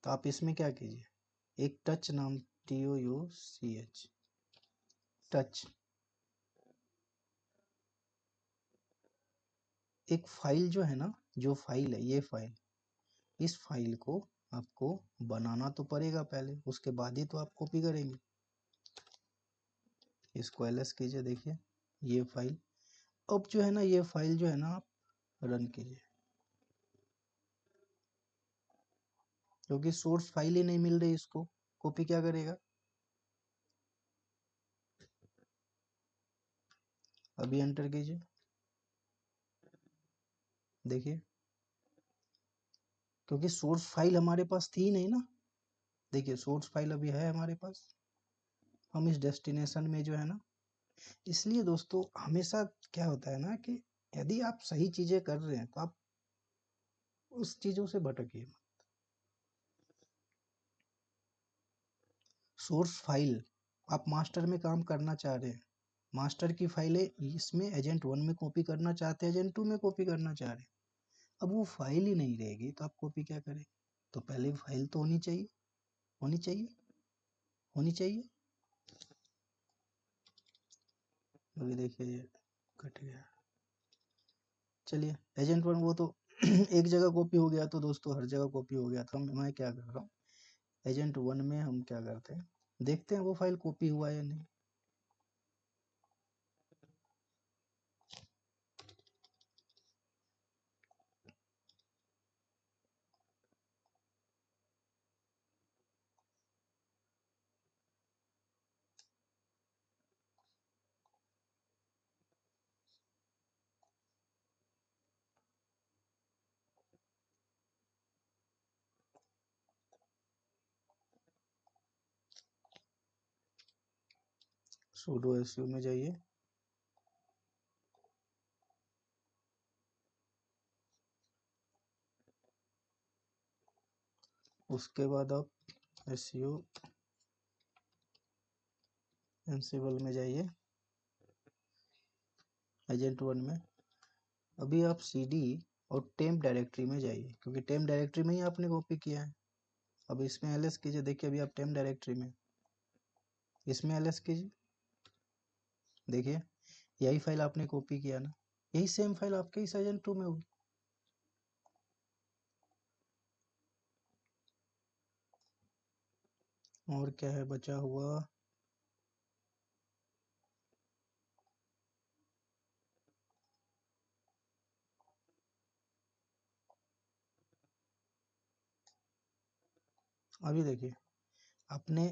तो आप इसमें क्या कीजिए, एक टच नाम touch टच एक फाइल जो है ना, जो फाइल है ये फाइल, इस फाइल को आपको बनाना तो पड़ेगा पहले, उसके बाद ही तो आप कॉपी करेंगे। इसको ls कीजिए, देखिए ये फाइल, अब जो है ना ये फाइल जो है ना आप रन कीजिए, क्योंकि सोर्स फाइल ही नहीं मिल रही, इसको कॉपी क्या करेगा। अभी एंटर कीजिए, देखिए क्योंकि सोर्स फाइल हमारे पास थी नहीं ना, देखिए सोर्स फाइल अभी है हमारे पास, हम इस डेस्टिनेशन में जो है ना, इसलिए दोस्तों हमेशा क्या होता है ना कि यदि आप सही चीजें कर रहे हैं तो आप उस चीजों से भटकिए मत। सोर्स फाइल आप मास्टर में काम करना चाह रहे हैं, मास्टर की फाइलें इसमें एजेंट 1 में कॉपी करना चाहते हैं, एजेंट 2 में कॉपी करना चाह रहे हैं, अब वो फाइल ही नहीं रहेगी तो आप कॉपी क्या करें, तो पहले फाइल तो होनी चाहिए, होनी चाहिए, होनी चाहिए। अभी देखिए ये कट गया, चलिए एजेंट 1 वो तो एक जगह कॉपी हो गया, तो दोस्तों हर जगह कॉपी हो गया, तो मैं क्या कर रहा हूँ, एजेंट 1 में हम क्या करते हैं, देखते हैं वो फाइल कॉपी हुआ या नहीं। sudo su में जाइए, उसके बाद आप su ansible में जाइए, एजेंट 1 में अभी आप cd और टेम्प डायरेक्टरी में जाइए, क्योंकि टेम्प डायरेक्टरी में ही आपने कॉपी किया है। अब इसमें ls कीजिए, देखिए अभी आप टेम्प डायरेक्टरी में, इसमें ls कीजिए, देखिए यही फाइल आपने कॉपी किया ना, यही सेम फाइल आपके इस एजेंट 2 में होगी। और क्या है बचा हुआ, अभी देखिए आपने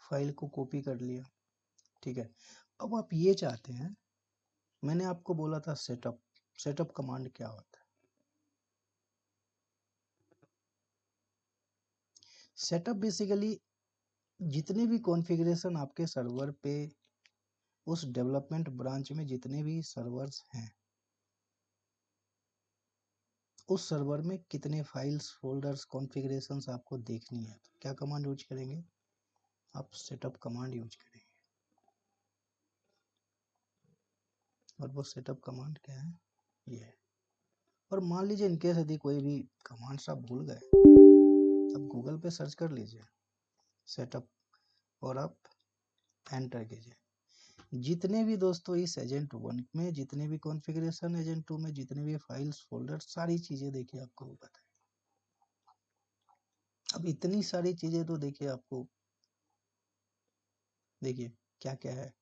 फाइल को कॉपी कर लिया, ठीक है। अब आप ये चाहते हैं, मैंने आपको बोला था सेटअप, सेटअप कमांड क्या होता है? सेटअप बेसिकली जितने भी कॉन्फ़िगरेशन आपके सर्वर पे, उस डेवलपमेंट ब्रांच में जितने भी सर्वर्स हैं, उस सर्वर में कितने फाइल्स, फोल्डर्स, कॉन्फ़िगरेशंस आपको देखनी है, तो क्या कमांड यूज करेंगे आप? सेटअप कमांड यूज करेंगे। और वो सेटअप कमांड क्या है, ये है। और मान लीजिए इनकेस यदि कोई भी कमांड्स आप भूल गए, अब गूगल पे सर्च कर लीजिए सेटअप और आप एंटर कीजिए। जितने भी दोस्तों इस एजेंट 1 में जितने भी कॉन्फ़िगरेशन, एजेंट 2 में जितने भी फाइल्स, फोल्डर, सारी चीजें देखिए आपको पता है। अब इतनी सारी चीजें तो देखिए आपको, देखिए क्या क्या है,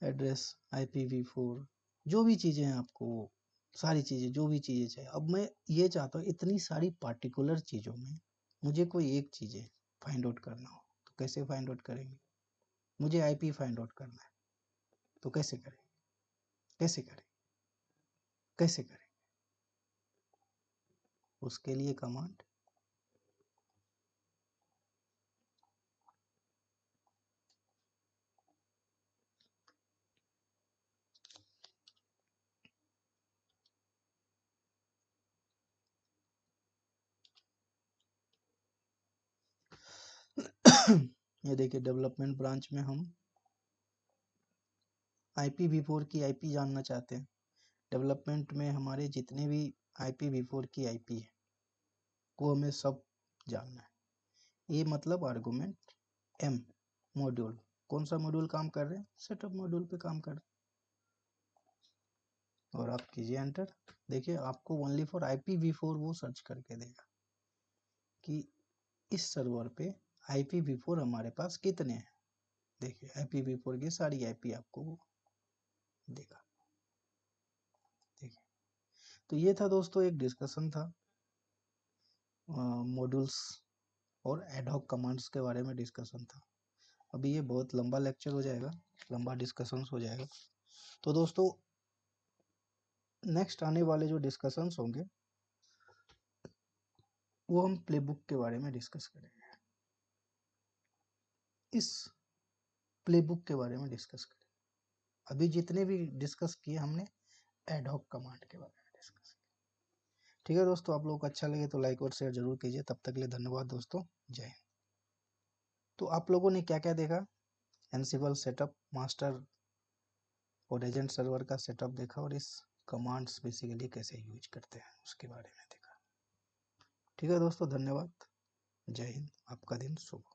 एड्रेस, IPv4, जो भी चीजें हैं आपको, सारी चीजें, जो भी चीजें चाहिए। अब मैं ये चाहता हूँ इतनी सारी पार्टिकुलर चीजों में मुझे कोई एक चीजें फाइंड आउट करना हो, तो कैसे फाइंड आउट करेंगे? मुझे IP फाइंड आउट करना है, तो कैसे करें, कैसे करें, कैसे करें? उसके लिए कमांड ये देखिए डेवलपमेंट ब्रांच में हम IPv4 की IP जानना चाहते हैं। डेवलपमेंट में हमारे जितने भी IPv4 की IP है वो हमें सब जानना है। ये मतलब आर्गुमेंट M मॉड्यूल, कौन सा मॉड्यूल काम कर रहे हैं? सेटअप मॉड्यूल पे काम कर रहे हैं। और आप कीजिए एंटर, देखिए आपको ओनली फॉर IPv4 वो सर्च करके देगा कि इस सर्वर पे IPv4 हमारे पास कितने हैं। देखिए IPv4 की सारी IP आपको देगा। देखिए, तो ये था दोस्तों, एक डिस्कशन था मॉड्यूल्स और एडहॉक कमांड्स के बारे में डिस्कशन था। अभी ये बहुत लंबा लेक्चर हो जाएगा, लंबा डिस्कशंस हो जाएगा। तो दोस्तों नेक्स्ट आने वाले जो डिस्कशंस होंगे वो हम प्लेबुक के बारे में डिस्कस करेंगे। इस प्लेबुक के बारे में डिस्कस करेंगे। अभी जितने भी डिस्कस किए हमने एडहॉक कमांड के बारे में डिस्कस किया। ठीक है दोस्तों, आप लोगों को अच्छा लगे तो लाइक और शेयर जरूर कीजिए। तब तक के लिए धन्यवाद दोस्तों, जय हिंद। तो आप लोगों ने क्या क्या देखा? एनसिबल सेटअप, मास्टर और एजेंट सर्वर का सेटअप देखा, और इस कमांड्स बेसिकली कैसे यूज करते हैं उसके बारे में देखा। ठीक है दोस्तों, धन्यवाद, जय हिंद, आपका दिन शुभ हो।